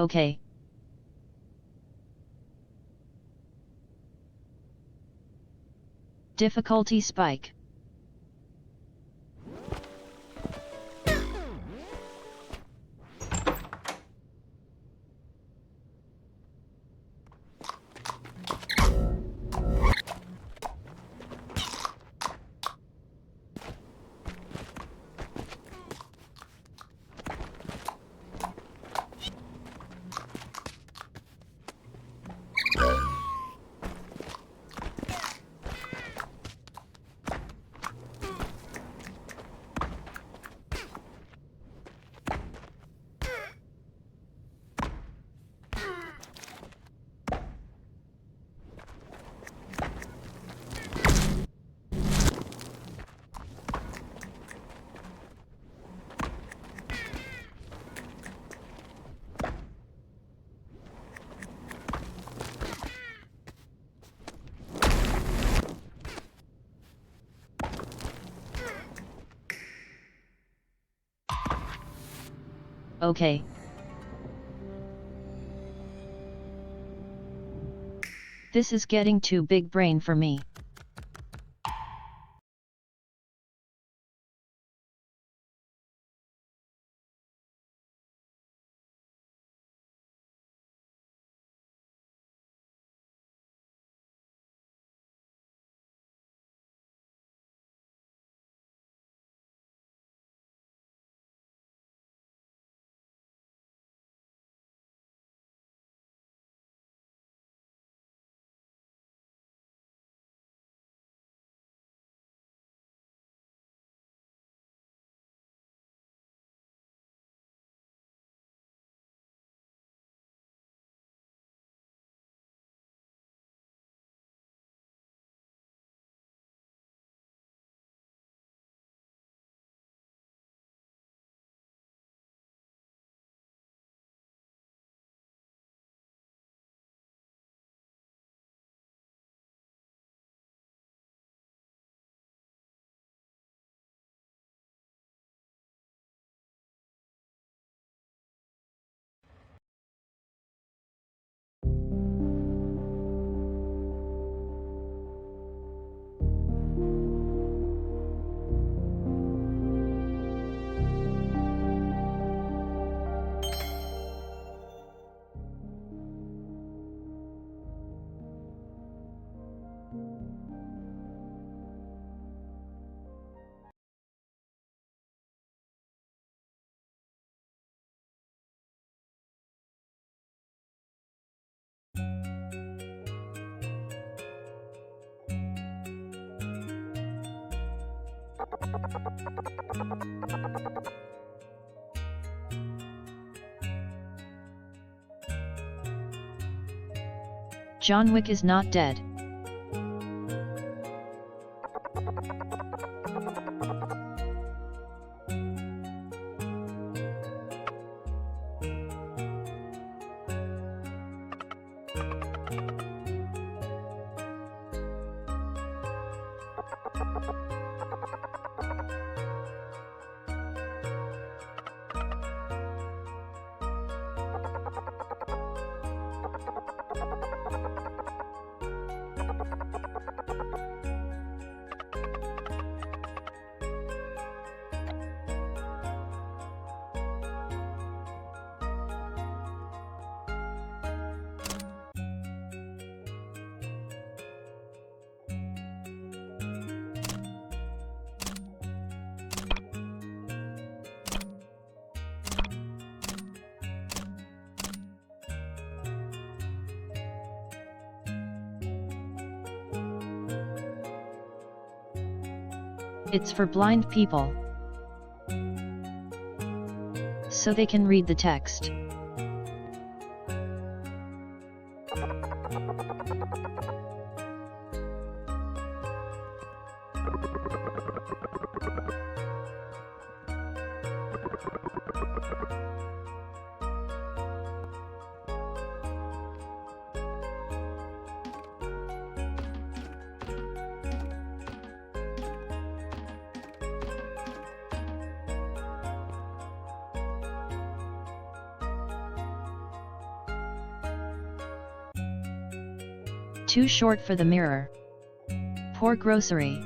Okay. Difficulty spike. Okay. This is getting too big brain for me. John Wick is not dead. It's for blind people, so they can read the text. Too short for the mirror. Poor grocery.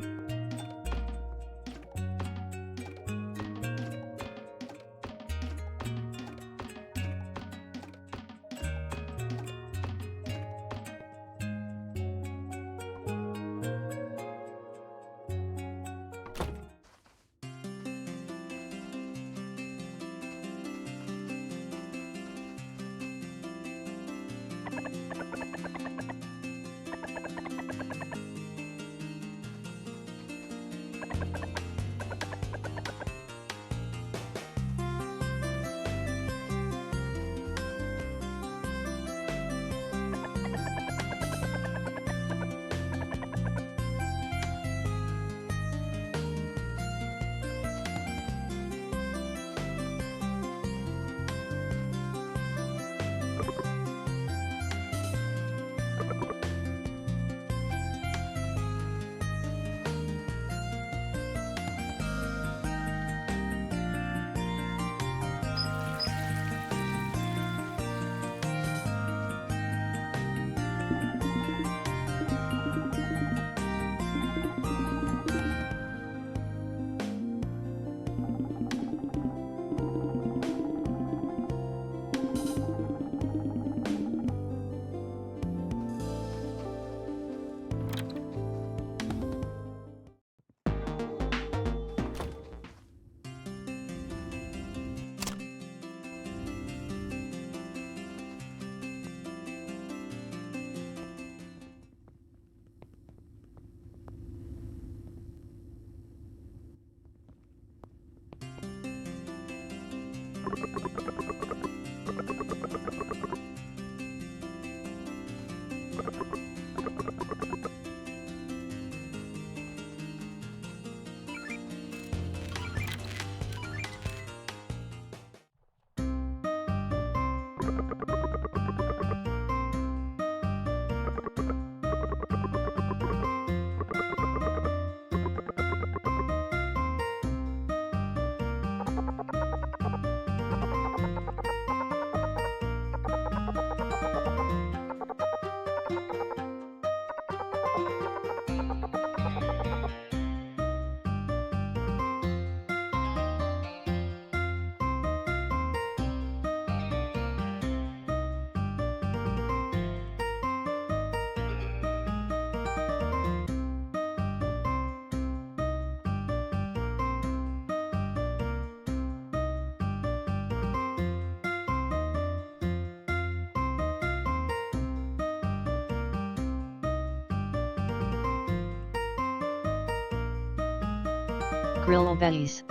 Grill Betty's.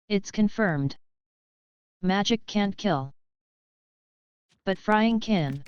It's confirmed. Magic can't kill. But frying can.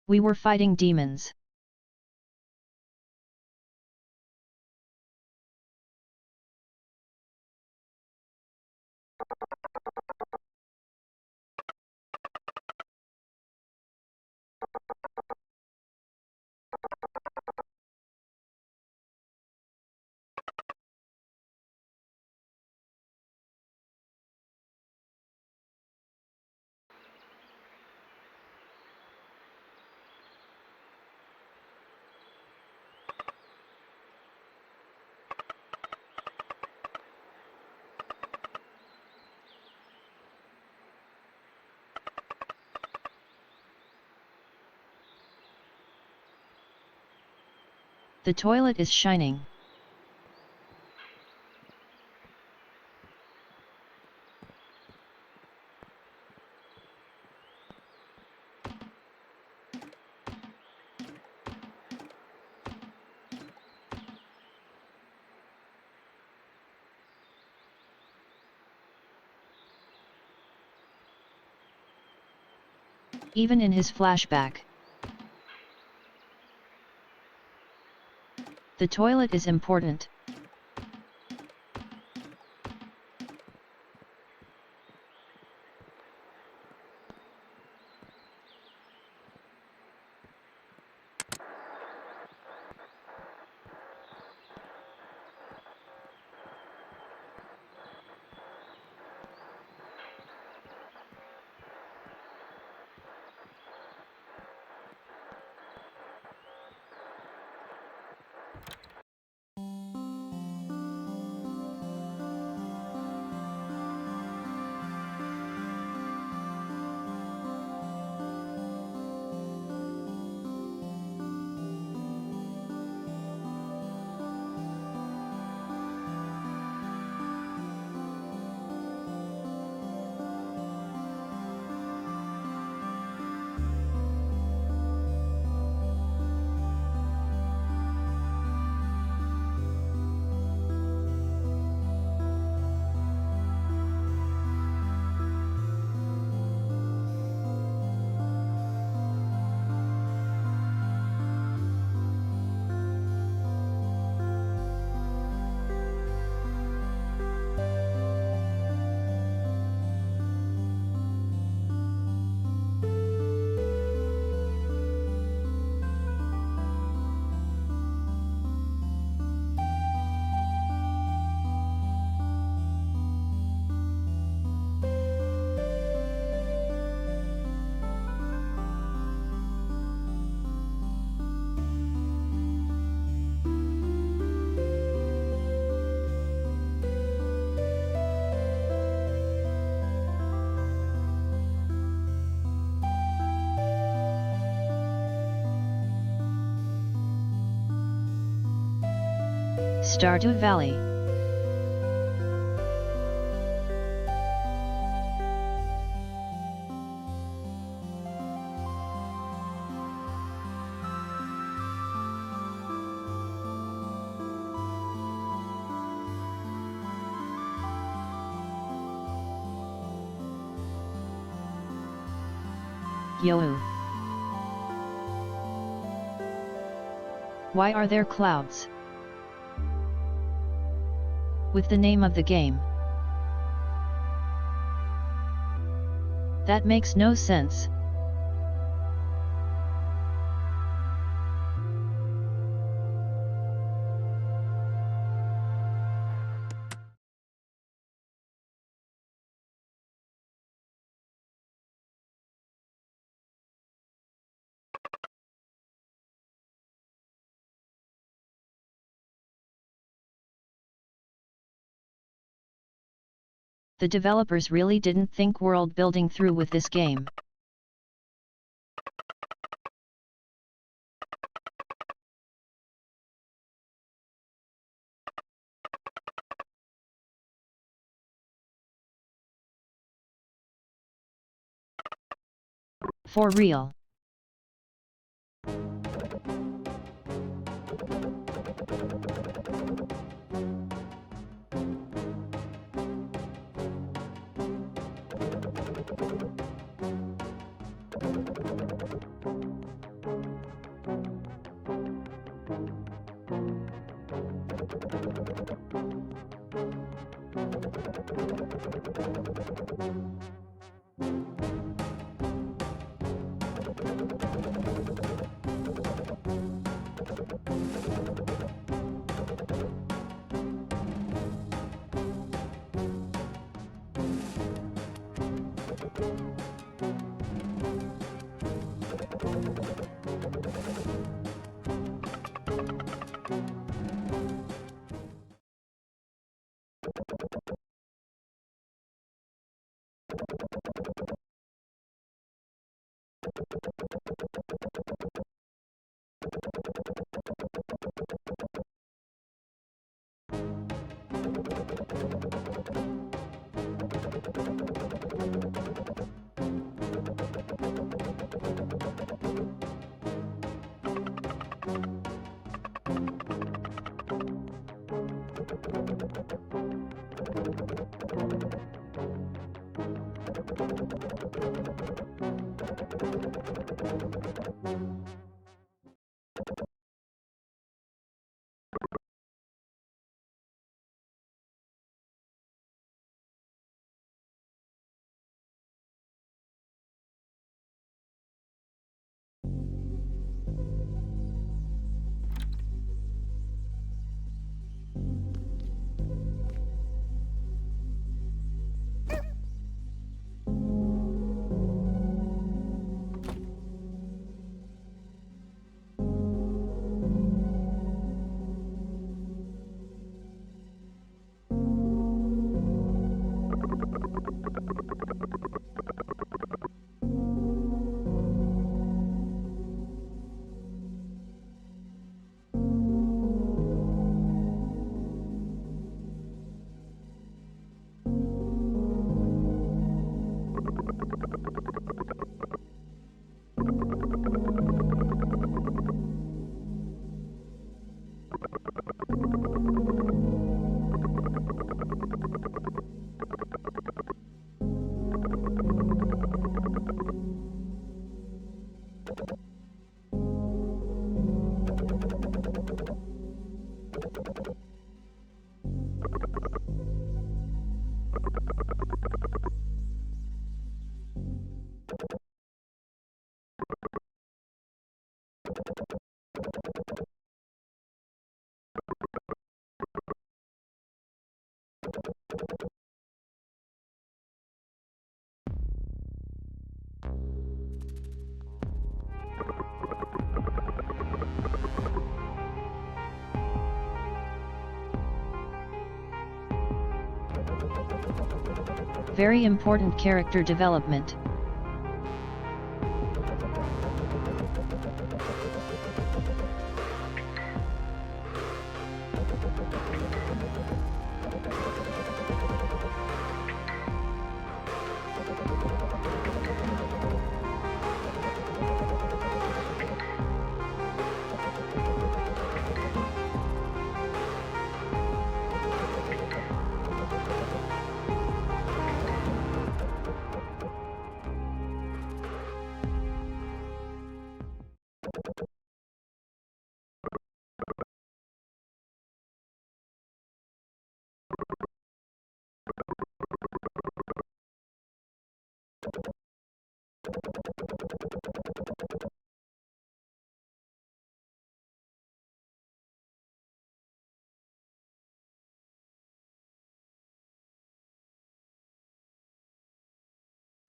We were fighting demons. The toilet is shining. Even in his flashback. The toilet is important. Stardew Valley. Yo. Why are there clouds with the name of the game? That makes no sense. The developers really didn't think world building through with this game. For real. Very important character development.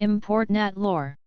Import nat lore.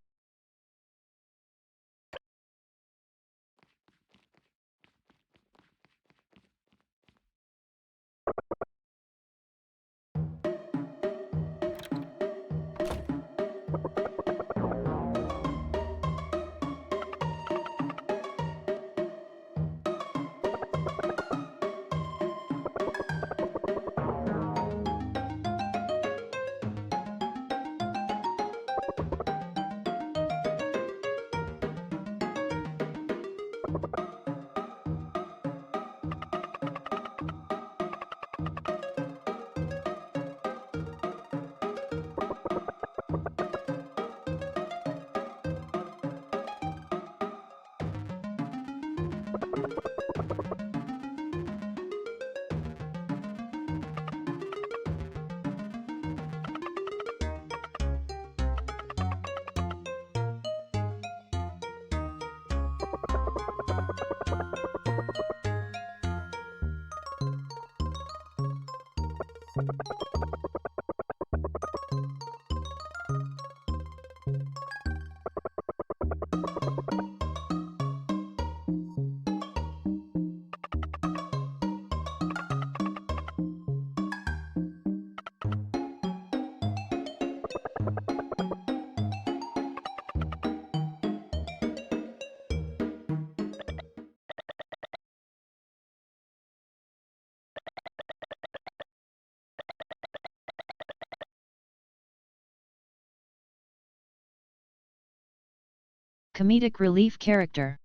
Comedic relief character.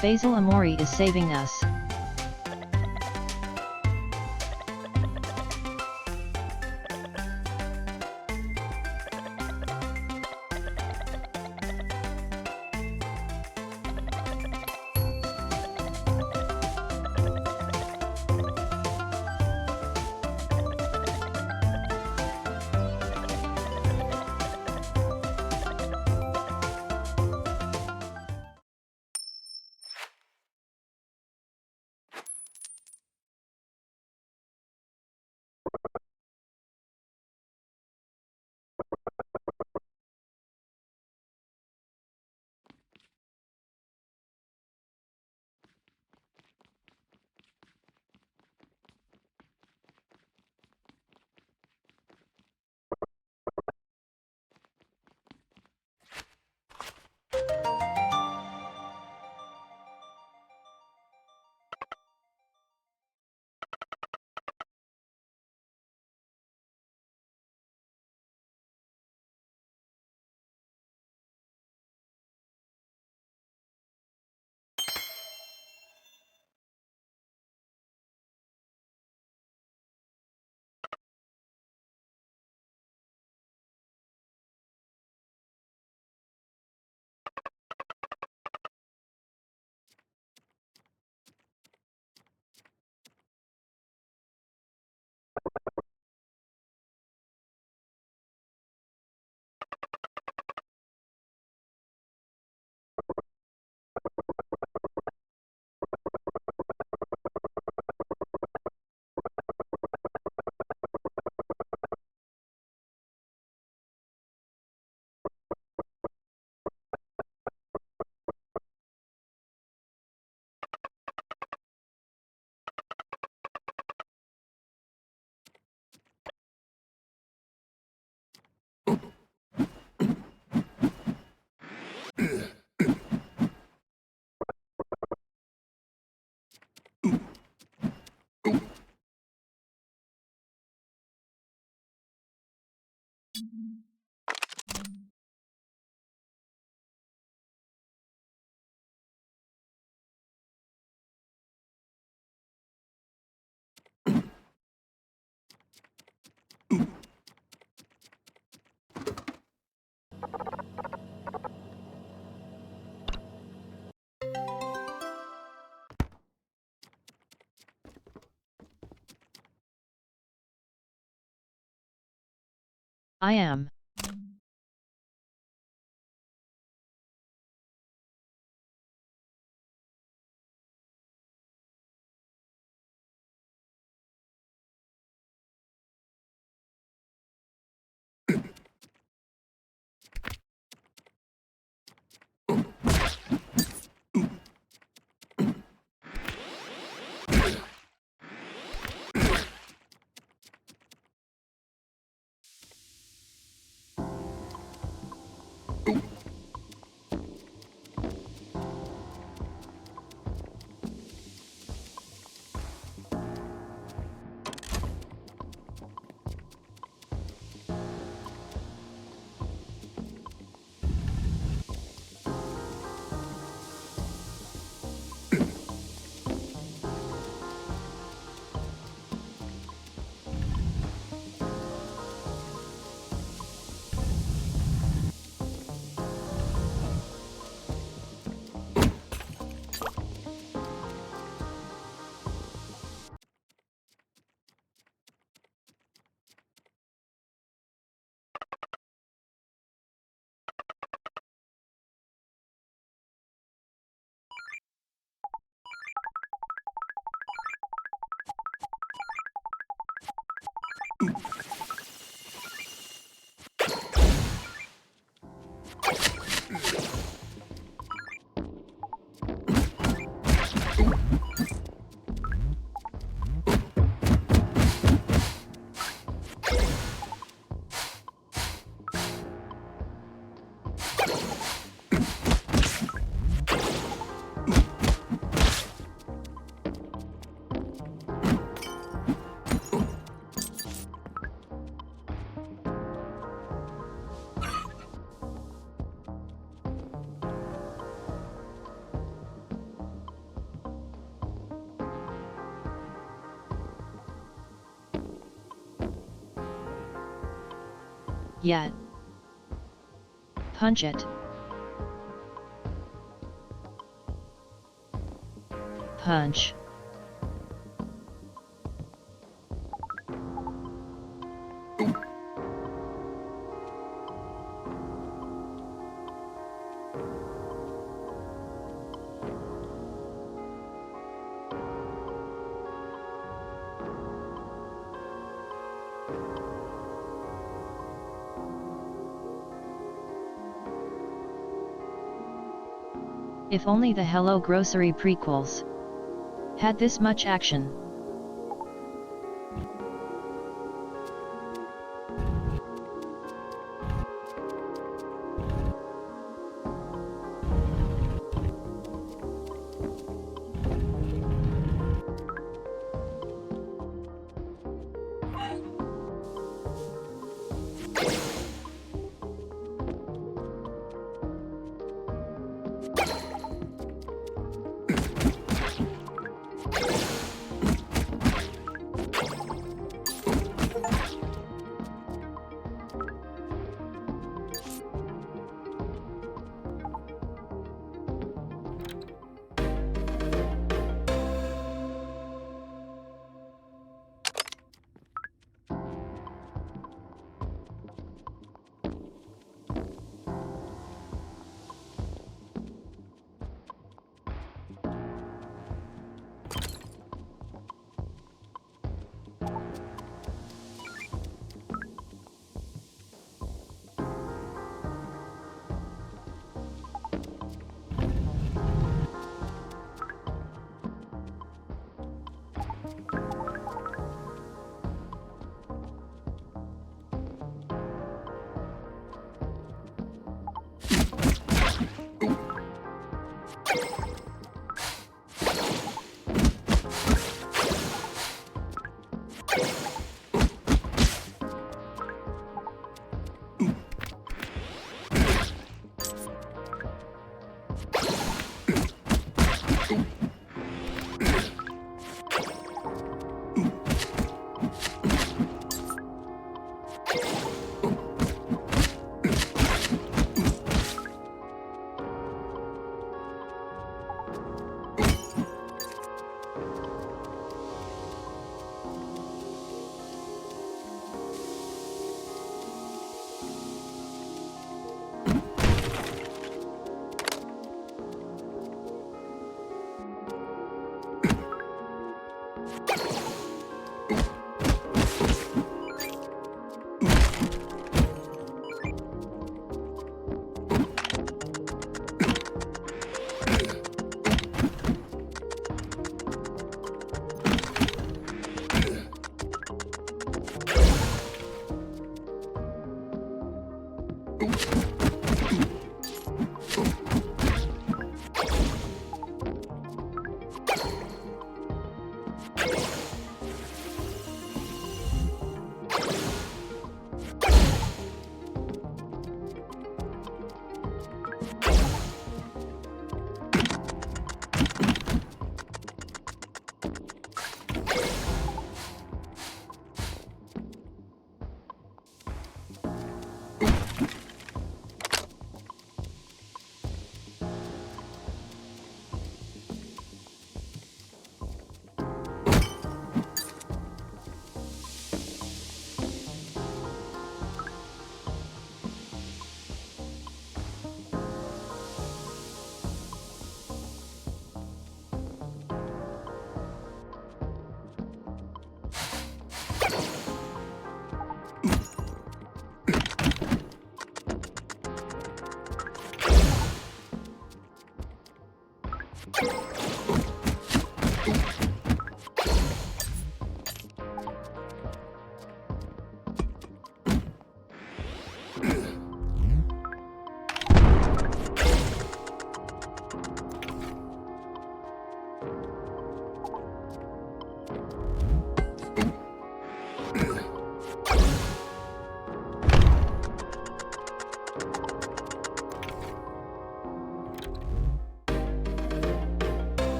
Basil Amori is saving us. I am. Yet. Punch it. Punch. If only the Hello Grocery prequels had this much action.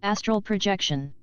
Astral projection.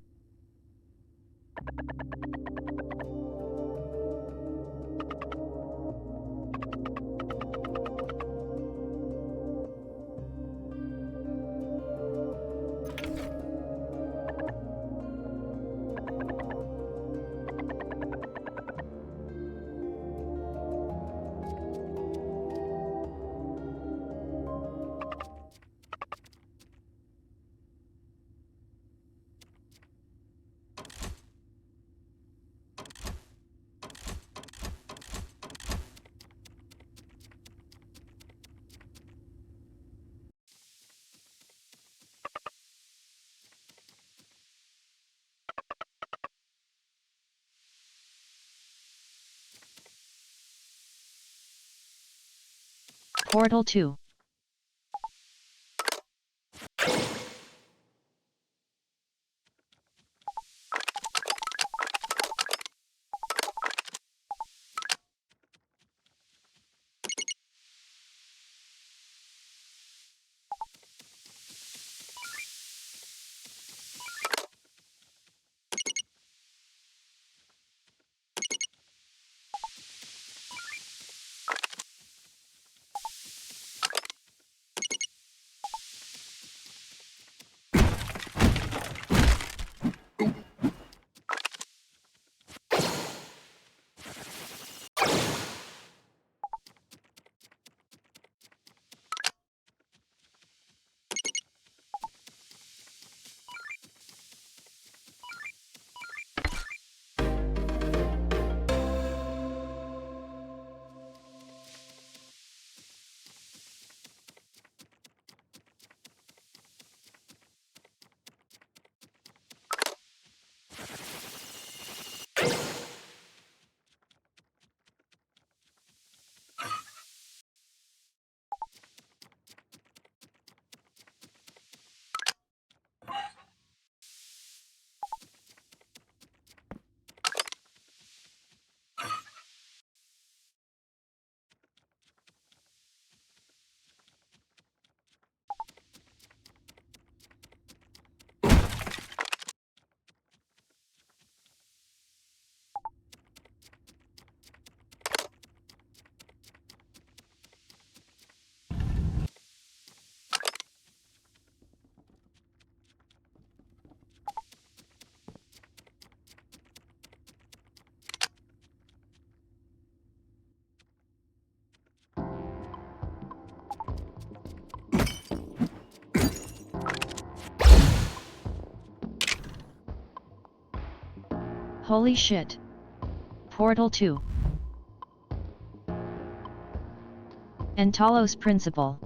Portal 2. Holy shit. Portal 2. And Talos Principle.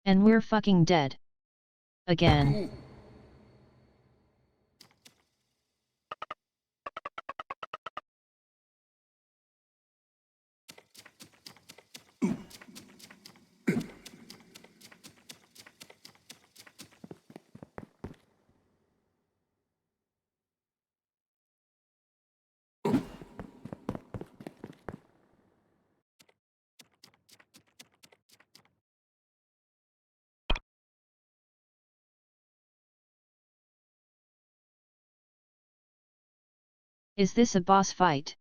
And we're fucking dead. Again. Is this a boss fight?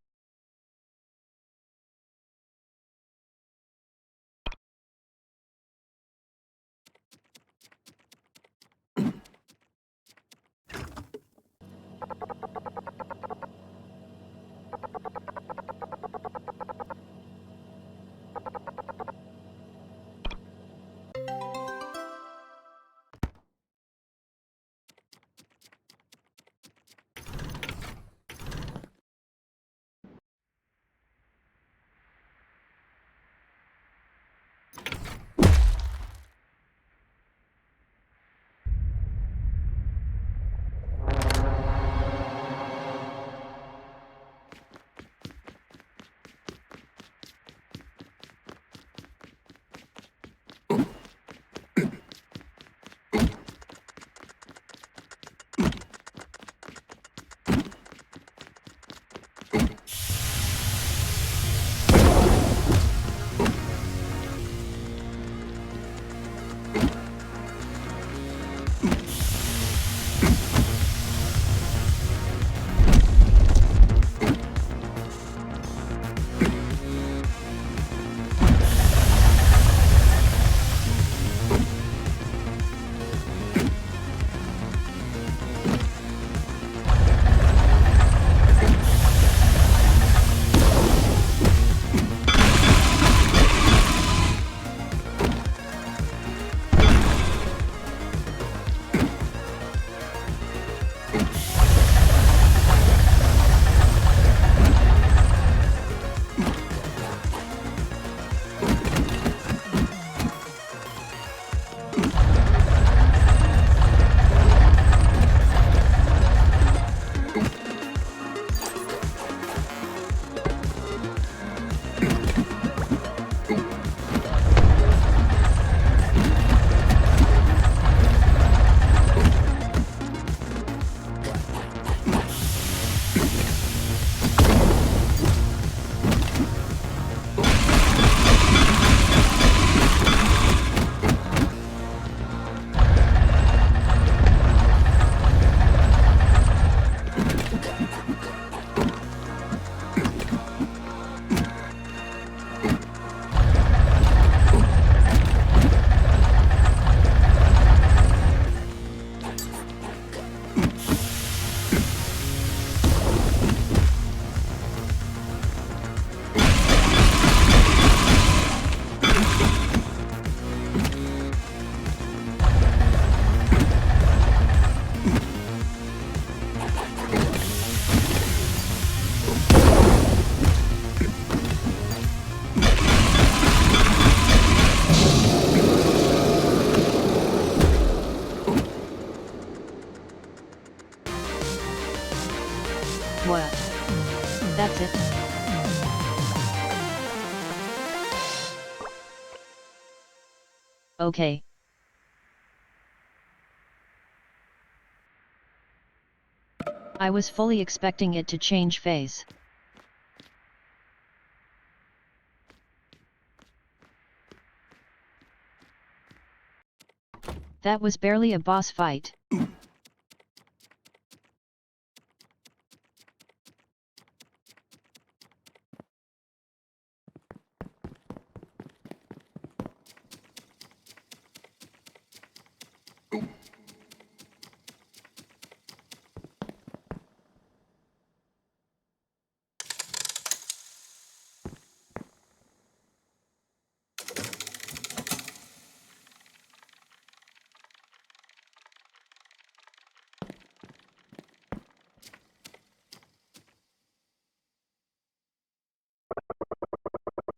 What? That's it? Okay. I was fully expecting it to change phase. That was barely a boss fight.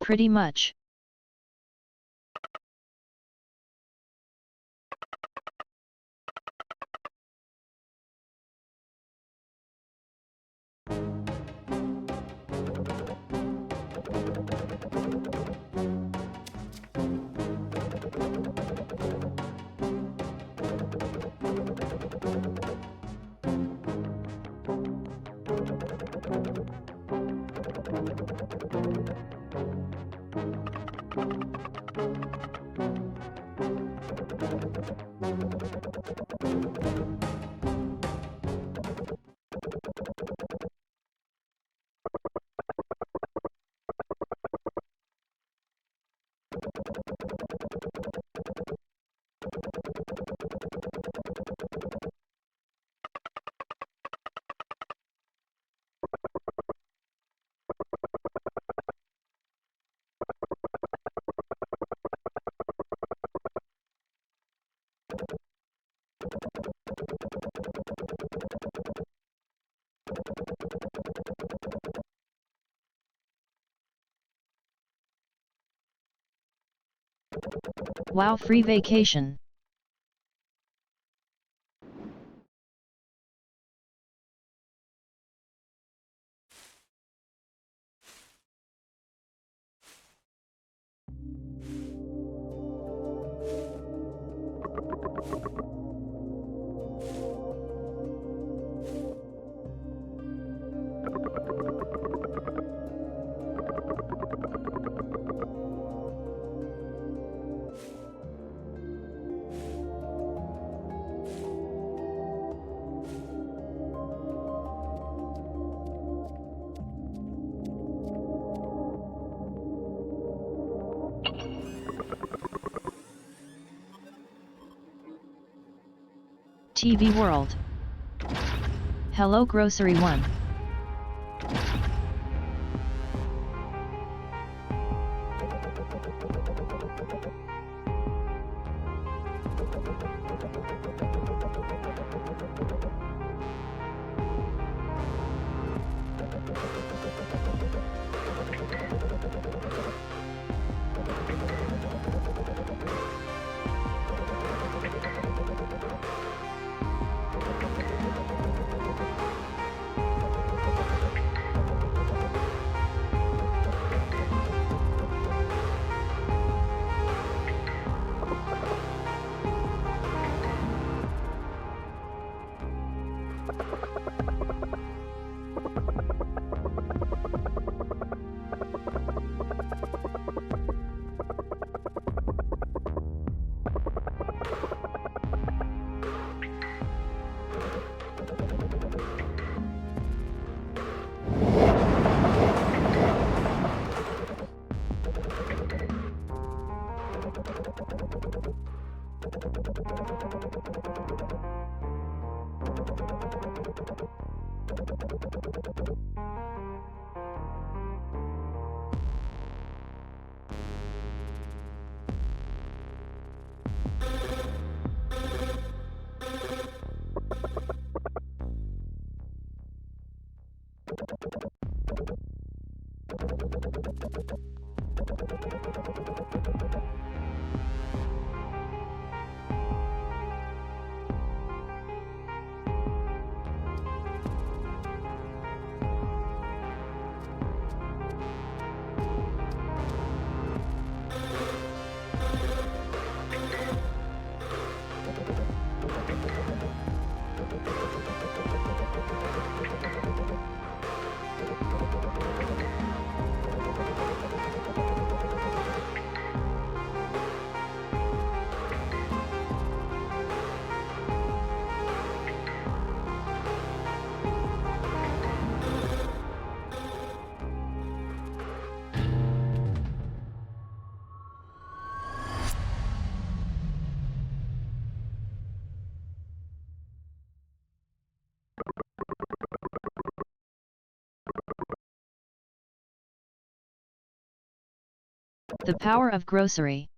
Pretty much. Wow, free vacation. TV World. Hello Grocery 1. The power of grocery.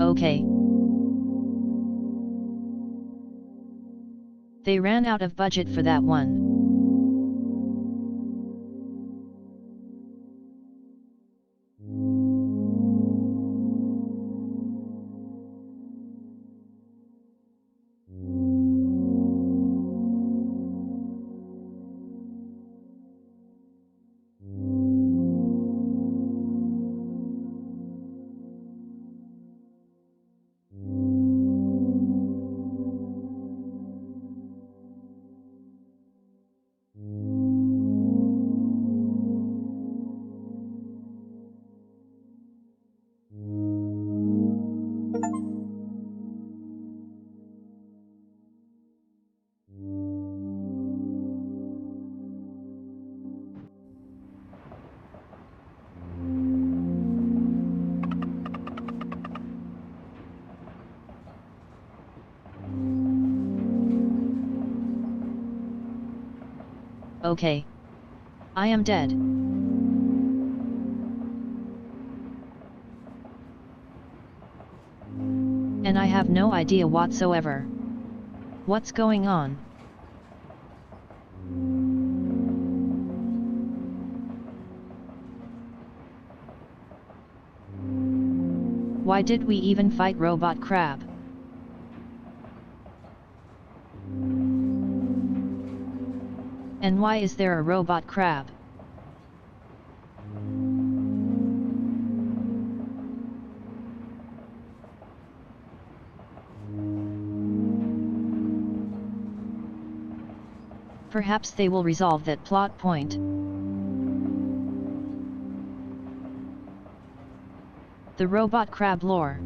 Okay. They ran out of budget for that one. Okay. I am dead. And I have no idea whatsoever. What's going on? Why did we even fight Robot Crab? And why is there a Robot Crab? Perhaps they will resolve that plot point. The Robot Crab lore.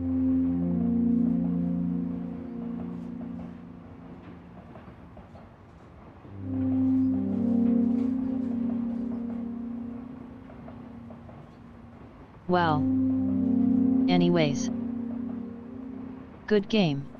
Well. Anyways. Good game.